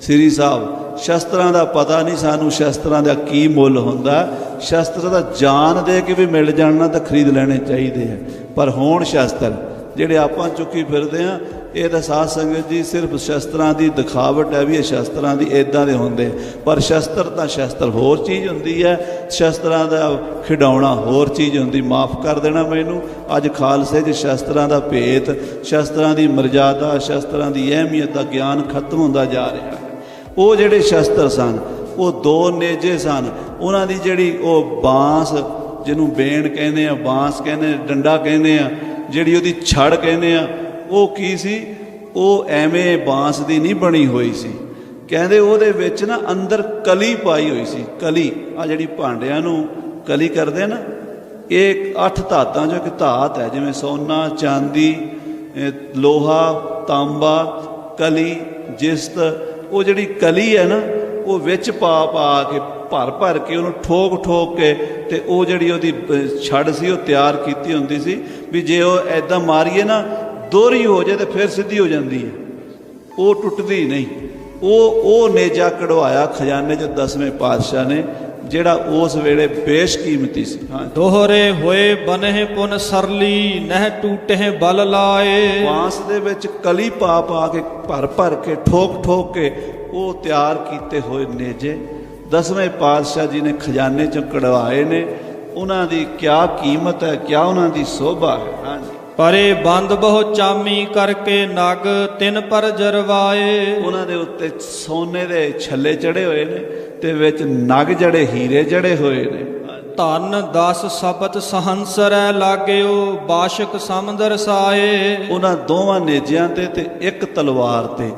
ਸ੍ਰੀ ਸਾਹਿਬ ਸ਼ਸਤਰਾਂ ਦਾ ਪਤਾ ਨਹੀਂ ਸਾਨੂੰ, ਸ਼ਸਤਰਾਂ ਦਾ ਕੀ ਮੁੱਲ ਹੁੰਦਾ। ਸ਼ਸਤਰ ਦਾ ਜਾਨ ਦੇ ਕੇ ਵੀ ਮਿਲ ਜਾਣਾ ਤਾਂ ਖਰੀਦ ਲੈਣੇ ਚਾਹੀਦੇ ਆ, ਪਰ ਹੁਣ ਸ਼ਸਤਰ ਜਿਹੜੇ ਆਪਾਂ ਚੁੱਕੀ ਫਿਰਦੇ ਆ, ਇਹ ਤਾਂ ਸਾਧ ਸੰਗਤ ਜੀ ਸਿਰਫ ਸ਼ਸਤਰਾਂ ਦੀ ਦਿਖਾਵਟ ਹੈ ਵੀ ਇਹ ਸ਼ਸਤਰਾਂ ਦੀ ਇੱਦਾਂ ਦੇ ਹੁੰਦੇ, ਪਰ ਸ਼ਸਤਰ ਤਾਂ ਸ਼ਸਤਰ ਹੋਰ ਚੀਜ਼ ਹੁੰਦੀ ਹੈ, ਸ਼ਸਤਰਾਂ ਦਾ ਖਿਡਾਉਣਾ ਹੋਰ ਚੀਜ਼ ਹੁੰਦੀ। ਮਾਫ ਕਰ ਦੇਣਾ ਮੈਨੂੰ, ਅੱਜ ਖਾਲਸੇ 'ਚ ਸ਼ਸਤਰਾਂ ਦਾ ਭੇਤ, ਸ਼ਸਤਰਾਂ ਦੀ ਮਰਜ਼ਾਦਾ, ਸ਼ਸਤਰਾਂ ਦੀ ਅਹਿਮੀਅਤ ਦਾ ਗਿਆਨ ਖਤਮ ਹੁੰਦਾ ਜਾ ਰਿਹਾ ਹੈ। ਉਹ ਜਿਹੜੇ ਸ਼ਸਤਰ ਸਨ ਉਹ ਦੋ ਨੇਜੇ ਸਨ, ਉਹਨਾਂ ਦੀ ਜਿਹੜੀ ਉਹ ਬਾਂਸ ਜਿਹਨੂੰ ਬੇਣ ਕਹਿੰਦੇ ਆ, ਬਾਂਸ ਕਹਿੰਦੇ, ਡੰਡਾ ਕਹਿੰਦੇ ਆ, ਜਿਹੜੀ ਉਹਦੀ ਛੜ ਕਹਿੰਦੇ ਆ, ਉਹ ਕੀ ਸੀ? ਉਹ ਐਵੇਂ ਬਾਂਸ ਦੀ ਨਹੀਂ ਬਣੀ ਹੋਈ ਸੀ, ਕਹਿੰਦੇ ਉਹਦੇ ਵਿੱਚ ਨਾ ਅੰਦਰ ਕਲੀ ਪਾਈ ਹੋਈ ਸੀ। ਕਲੀ ਆ ਜਿਹੜੀ ਭਾਂਡਿਆਂ ਨੂੰ ਕਲੀ ਕਰਦੇ ਨਾ, ਇਹ 8 ਧਾਤਾਂ 'ਚੋਂ ਇੱਕ ਧਾਤ ਹੈ, ਜਿਵੇਂ ਸੋਨਾ, ਚਾਂਦੀ, ਲੋਹਾ, ਤਾਂਬਾ, ਕਲੀ, ਜਿਸਤ। ਉਹ ਜਿਹੜੀ ਕਲੀ ਹੈ ਨਾ, ਉਹ ਵਿੱਚ ਪਾ ਕੇ ਭਰ ਕੇ ਉਹਨੂੰ ਠੋਕ ਕੇ ਤੇ ਉਹ ਜਿਹੜੀ ਉਹਦੀ ਛੜ ਸੀ ਉਹ ਤਿਆਰ ਕੀਤੀ ਹੁੰਦੀ ਸੀ ਵੀ ਜੇ ਉਹ ਐਦਾਂ ਮਾਰੀਏ ਨਾ ਦੋਹਰੀ ਹੋ ਜਾਏ ਤੇ ਫਿਰ ਸਿੱਧੀ ਹੋ ਜਾਂਦੀ ਹੈ, ਉਹ ਟੁੱਟਦੀ ਨਹੀਂ। ਉਹ ਨੇਜਾ ਕਢਵਾਇਆ ਖਜ਼ਾਨੇ 'ਚ 10ਵੇਂ ਪਾਤਸ਼ਾਹ ਨੇ, ਜਿਹੜਾ ਉਸ ਵੇਲੇ ਬੇਸ਼ਕੀਮਤੀ ਸੀ। ਹਾਂ, ਦੋਹਰੇ ਹੋਏ ਬਨਹਿ ਪੁਨ ਸਰਲੀ, ਨਹਿ ਟੂਟਹਿ ਬਲ ਲਾਏ। ਬਾਂਸ ਦੇ ਵਿੱਚ ਕਲੀ ਪਾ ਕੇ ਭਰ ਕੇ ਠੋਕ ਕੇ ਉਹ ਤਿਆਰ ਕੀਤੇ ਹੋਏ ਨੇਜੇ 10ਵੇਂ ਪਾਤਸ਼ਾਹ ਜੀ ਨੇ ਖਜ਼ਾਨੇ 'ਚੋਂ ਕਢਵਾਏ ਨੇ। ਉਹਨਾਂ ਦੀ ਕਿਆ ਕੀਮਤ ਹੈ, ਕਿਆ ਉਹਨਾਂ ਦੀ ਸੋਭਾ ਹੈ। ਹਾਂਜੀ, ਪਰੇ ਬੰਦ ਬਹੁ ਚਾਮੀ ਕਰਕੇ ਨਗ ਤਿਨ ਪਰ ਜਰਵਾਏ। ਉਹਨਾਂ ਦੇ ਉੱਤੇ ਸੋਨੇ ਦੇ ਛੱਲੇ ਚੜੇ ਹੋਏ ਨੇ ਤੇ ਵਿੱਚ ਨਗ ਜੜੇ, ਹੀਰੇ ਜੜੇ ਹੋਏ ਨੇ। ਧਨ 10 ਸਬਤ ਸਹੰਸਰੈ ਲਾਗਿਓ, ਬਾਸ਼ਕ ਸਮਦਰ ਸਾਏ। ਉਹਨਾਂ ਦੋਵਾਂ ਨੇਜਿਆਂ ਤੇ ਇੱਕ ਤਲਵਾਰ ਤੇ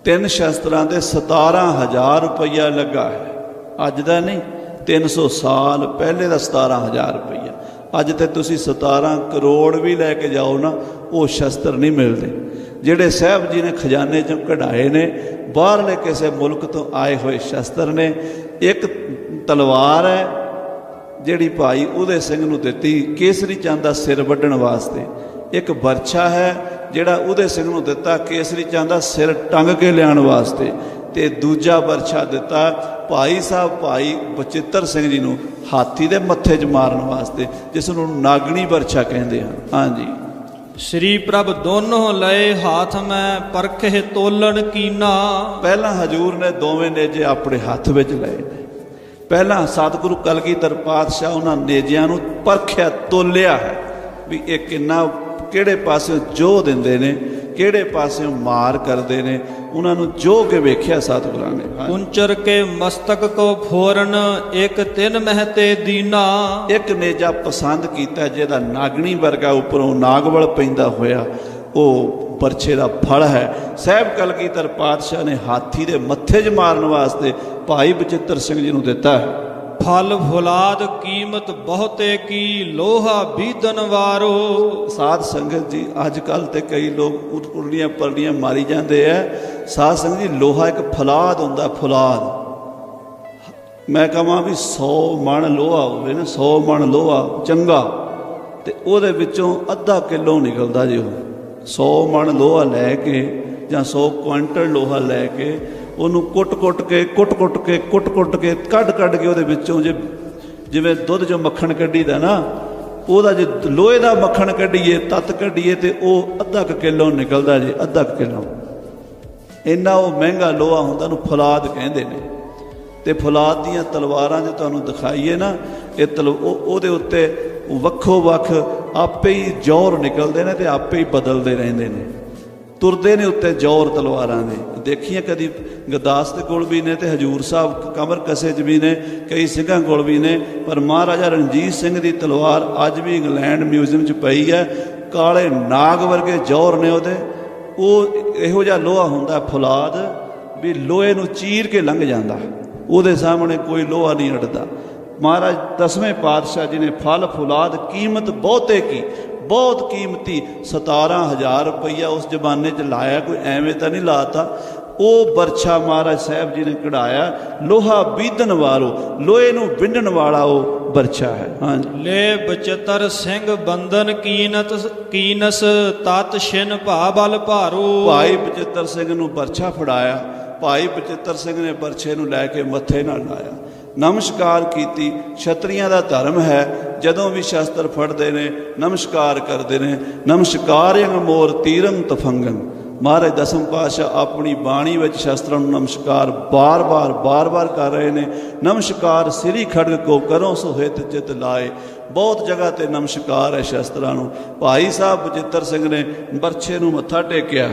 3 ਸ਼ਸਤਰਾਂ ਦੇ 17,000 ਰੁਪਈਆ ਲੱਗਾ ਹੈ। ਅੱਜ ਦਾ ਨਹੀਂ, 300 ਸਾਲ ਪਹਿਲੇ ਦਾ 17,000 ਰੁਪਈਆ। ਅੱਜ ਤੇ ਤੁਸੀਂ 17 ਕਰੋੜ ਵੀ ਲੈ ਕੇ ਜਾਓ ਨਾ, ਉਹ ਸ਼ਸਤਰ ਨਹੀਂ ਮਿਲਦੇ ਜਿਹੜੇ ਸਾਹਿਬ ਜੀ ਨੇ ਖਜ਼ਾਨੇ 'ਚੋਂ ਕਢਾਏ ਨੇ। ਬਾਹਰਲੇ ਕਿਸੇ ਮੁਲਕ ਤੋਂ ਆਏ ਹੋਏ ਸ਼ਸਤਰ ਨੇ। ਇੱਕ ਤਲਵਾਰ ਹੈ ਜਿਹੜੀ ਭਾਈ ਉਦੇ ਸਿੰਘ ਨੂੰ ਦਿੱਤੀ ਕੇਸਰੀ ਚੰਦ ਦਾ ਸਿਰ ਵੱਢਣ ਵਾਸਤੇ। ਇੱਕ ਬਰਛਾ ਹੈ ਜਿਹੜਾ ਉਦੇ ਸਿੰਘ ਨੂੰ ਦਿੱਤਾ ਕੇਸਰੀ ਚੰਦ ਦਾ ਸਿਰ ਟੰਗ ਕੇ ਲਿਆਉਣ ਵਾਸਤੇ, ਤੇ ਦੂਜਾ ਬਰਛਾ ਦਿੱਤਾ ਭਾਈ ਸਾਹਿਬ ਭਾਈ ਬਚਿੱਤਰ ਸਿੰਘ ਜੀ ਨੂੰ ਹਾਥੀ ਦੇ ਮੱਥੇ 'ਚ ਮਾਰਨ ਵਾਸਤੇ, ਜਿਸ ਨੂੰ ਨਾਗਣੀ ਬਰਛਾ ਕਹਿੰਦੇ ਹਨ। ਹਾਂਜੀ, ਸ੍ਰੀ ਪ੍ਰਭ ਦੋਨੋਂ ਲਏ ਹਾਥ ਮੈਂ, ਪਰਖੇ ਤੋਲਣ ਕੀਨਾ। ਪਹਿਲਾਂ ਹਜੂਰ ਨੇ ਦੋਵੇਂ ਨੇਜੇ ਆਪਣੇ ਹੱਥ ਵਿੱਚ ਲਏ ਨੇ। ਪਹਿਲਾਂ ਸਤਿਗੁਰੂ ਕਲਗੀਧਰ ਪਾਤਸ਼ਾਹ ਉਹਨਾਂ ਨੇਜਿਆਂ ਨੂੰ ਪਰਖਿਆ, ਤੋਲਿਆ ਹੈ ਵੀ ਇਹ ਕਿੰਨਾ, ਕਿਹੜੇ ਪਾਸਿਓਂ ਜੋਹ ਦਿੰਦੇ ਨੇ, ਕਿਹੜੇ ਪਾਸਿਓਂ ਮਾਰ ਕਰਦੇ ਨੇ। ਉਹਨਾਂ ਨੂੰ ਜੋਹ ਕੇ ਵੇਖਿਆ ਸਤਿਗੁਰਾਂ ਨੇ। ਕੁੰਚਰ ਕੇ ਮਸਤਕ ਕੋ ਫੋਰਨ, ਇੱਕ ਤਿੰਨ ਮਹਤੇ ਦੀਨਾ। ਇੱਕ ਨੇਜਾ ਪਸੰਦ ਕੀਤਾ ਜਿਹਦਾ ਨਾਗਣੀ ਵਰਗਾ ਉੱਪਰੋਂ ਨਾਗਵਲ ਪੈਂਦਾ ਹੋਇਆ, ਉਹ ਬਰਛੇ ਦਾ ਫਲ ਹੈ। ਸਾਹਿਬ ਕਲਗੀਧਰ ਪਾਤਸ਼ਾਹ ਨੇ ਹਾਥੀ ਦੇ ਮੱਥੇ 'ਚ ਮਾਰਨ ਵਾਸਤੇ ਭਾਈ ਬਚਿੱਤਰ ਸਿੰਘ ਜੀ ਨੂੰ ਦਿੱਤਾ ਹੈ। ਫਲ ਫੁਲਾਦ ਕੀਮਤ ਬਹੁਤੇ ਕੀ, ਲੋਹਾ ਬੀਦਨ ਵਾਰੋ। ਸਾਧ ਸੰਗਤ ਜੀ ਅੱਜ ਕੱਲ੍ਹ ਤੇ ਕਈ ਲੋਕ ਉਲਟੀਆਂ ਪਲਟੀਆਂ ਮਾਰੀ ਜਾਂਦੇ ਆ। ਸਾਧ ਸੰਗਤ ਜੀ, ਲੋਹਾ ਇੱਕ ਫੁਲਾਦ ਹੁੰਦਾ, ਫੁਲਾਦ। ਮੈਂ ਕਹਾਂ ਵੀ 100 ਮਣ ਲੋਹਾ ਹੋਵੇ ਨਾ, 100 ਮਣ ਲੋਹਾ ਚੰਗਾ, ਤੇ ਉਹਦੇ ਵਿੱਚੋਂ ਅੱਧਾ ਕਿਲੋ ਨਿਕਲਦਾ ਜੀ। ਉਹ 100 ਮਣ ਲੋਹਾ ਲੈ ਕੇ ਜਾਂ 100 ਕੁਇੰਟਲ ਲੋਹਾ ਲੈ ਕੇ ਉਹਨੂੰ ਕੁੱਟ ਕੇ ਕੱਢ ਕੇ ਉਹਦੇ ਵਿੱਚੋਂ ਜਿਵੇਂ ਦੁੱਧ 'ਚੋਂ ਮੱਖਣ ਕੱਢੀਦਾ ਨਾ, ਉਹਦਾ ਜੇ ਲੋਹੇ ਦਾ ਮੱਖਣ ਕੱਢੀਏ, ਤੱਤ ਕੱਢੀਏ, ਤੇ ਉਹ ਅੱਧਾ ਕੁ ਕਿਲੋ ਨਿਕਲਦਾ ਜੀ, ਅੱਧਾ ਕੁ ਕਿਲੋ। ਇੰਨਾ ਉਹ ਮਹਿੰਗਾ ਲੋਹਾ ਹੁੰਦਾ, ਉਹਨੂੰ ਫੁਲਾਦ ਕਹਿੰਦੇ ਨੇ। ਤੇ ਫੁਲਾਦ ਦੀਆਂ ਤਲਵਾਰਾਂ ਜੇ ਤੁਹਾਨੂੰ ਦਿਖਾਈਏ ਨਾ, ਇਹ ਉਹਦੇ ਉੱਤੇ ਵੱਖੋ ਵੱਖ ਆਪੇ ਹੀ ਜੌਹਰ ਨਿਕਲਦੇ ਨੇ ਤੇ ਆਪੇ ਹੀ ਬਦਲਦੇ ਰਹਿੰਦੇ ਨੇ, ਤੁਰਦੇ ਨੇ ਉੱਤੇ ਜੌਹਰ ਤਲਵਾਰਾਂ ਦੇ। ਦੇਖੀਆਂ ਕਦੀ ਗੁਰਦਾਸ ਦੇ ਕੋਲ ਵੀ ਨੇ ਤੇ ਹਜੂਰ ਸਾਹਿਬ ਕਮਰ ਕਸੇ 'ਚ ਵੀ ਨੇ, ਕਈ ਸਿੰਘਾਂ ਕੋਲ ਵੀ ਨੇ। ਪਰ ਮਹਾਰਾਜਾ ਰਣਜੀਤ ਸਿੰਘ ਦੀ ਤਲਵਾਰ ਅੱਜ ਵੀ ਇੰਗਲੈਂਡ ਮਿਊਜ਼ੀਅਮ 'ਚ ਪਈ ਹੈ। ਕਾਲੇ ਨਾਗ ਵਰਗੇ ਜੌਹਰ ਨੇ ਉਹਦੇ। ਉਹ ਇਹੋ ਜਿਹਾ ਲੋਹਾ ਹੁੰਦਾ ਫੁਲਾਦ ਵੀ ਲੋਹੇ ਨੂੰ ਚੀਰ ਕੇ ਲੰਘ ਜਾਂਦਾ, ਉਹਦੇ ਸਾਹਮਣੇ ਕੋਈ ਲੋਹਾ ਨਹੀਂ ਅੜਦਾ। ਮਹਾਰਾਜ 10ਵੇਂ ਪਾਤਸ਼ਾਹ ਜੀ ਨੇ ਫਲ ਫੁਲਾਦ ਕੀਮਤ ਬਹੁਤੇ ਕੀ, ਬਹੁਤ ਕੀਮਤੀ 17,000 ਰੁਪਈਆ ਉਸ ਜ਼ਮਾਨੇ 'ਚ ਲਾਇਆ, ਕੋਈ ਐਵੇਂ ਤਾਂ ਨਹੀਂ ਲਾਤਾ। ਉਹ ਬਰਛਾ ਮਹਾਰਾਜ ਸਾਹਿਬ ਜੀ ਨੇ ਕਢਾਇਆ, ਲੋਹਾ ਬੀਦਨ ਵਾਰੋ, ਲੋਹੇ ਨੂੰ ਵਿੰਡਣ ਵਾਲਾ ਉਹ ਬਰਛਾ ਹੈ। ਹਾਂਜੀ, ਲੈ ਬਚਿੱਤਰ ਸਿੰਘ ਬੰਧਨ ਕੀਨਸ ਤਤ ਛਿਨ ਭਾ ਬਲ ਭਾਰੂ। ਭਾਈ ਬਚਿੱਤਰ ਸਿੰਘ ਨੂੰ ਬਰਛਾ ਫੜਾਇਆ ਭਾਈ ਬਚਿੱਤਰ ਸਿੰਘ ਨੇ ਬਰਛੇ ਨੂੰ ਲੈ ਕੇ ਮੱਥੇ ਨਾਲ ਲਾਇਆ, ਨਮਸਕਾਰ ਕੀਤੀ। ਛਤਰੀਆਂ ਦਾ ਧਰਮ ਹੈ, ਜਦੋਂ ਵੀ ਸ਼ਸਤਰ ਫੜਦੇ ਨੇ ਨਮਸਕਾਰ ਕਰਦੇ ਨੇ। ਨਮਸਕਾਰਯੰ ਮੋਰ ਤੀਰੰ ਤਫੰਗੰ। ਮਹਾਰਾਜ ਦਸਮ ਪਾਤਸ਼ਾਹ ਆਪਣੀ ਬਾਣੀ ਵਿੱਚ ਸ਼ਸਤਰਾਂ ਨੂੰ ਨਮਸਕਾਰ ਬਾਰ-ਬਾਰ ਕਰ ਰਹੇ ਨੇ। ਨਮਸਕਾਰ ਸ੍ਰੀ ਖੜਗ ਕੋ ਕਰੋ ਸੋ ਹਿਤ ਚਿਤ ਲਾਏ। ਬਹੁਤ ਜਗ੍ਹਾ ਤੇ ਨਮਸਕਾਰ ਹੈ ਸ਼ਸਤਰਾਂ ਨੂੰ। ਭਾਈ ਸਾਹਿਬ ਬਚਿੱਤਰ ਸਿੰਘ ਨੇ ਬਰਛੇ ਨੂੰ ਮੱਥਾ ਟੇਕਿਆ।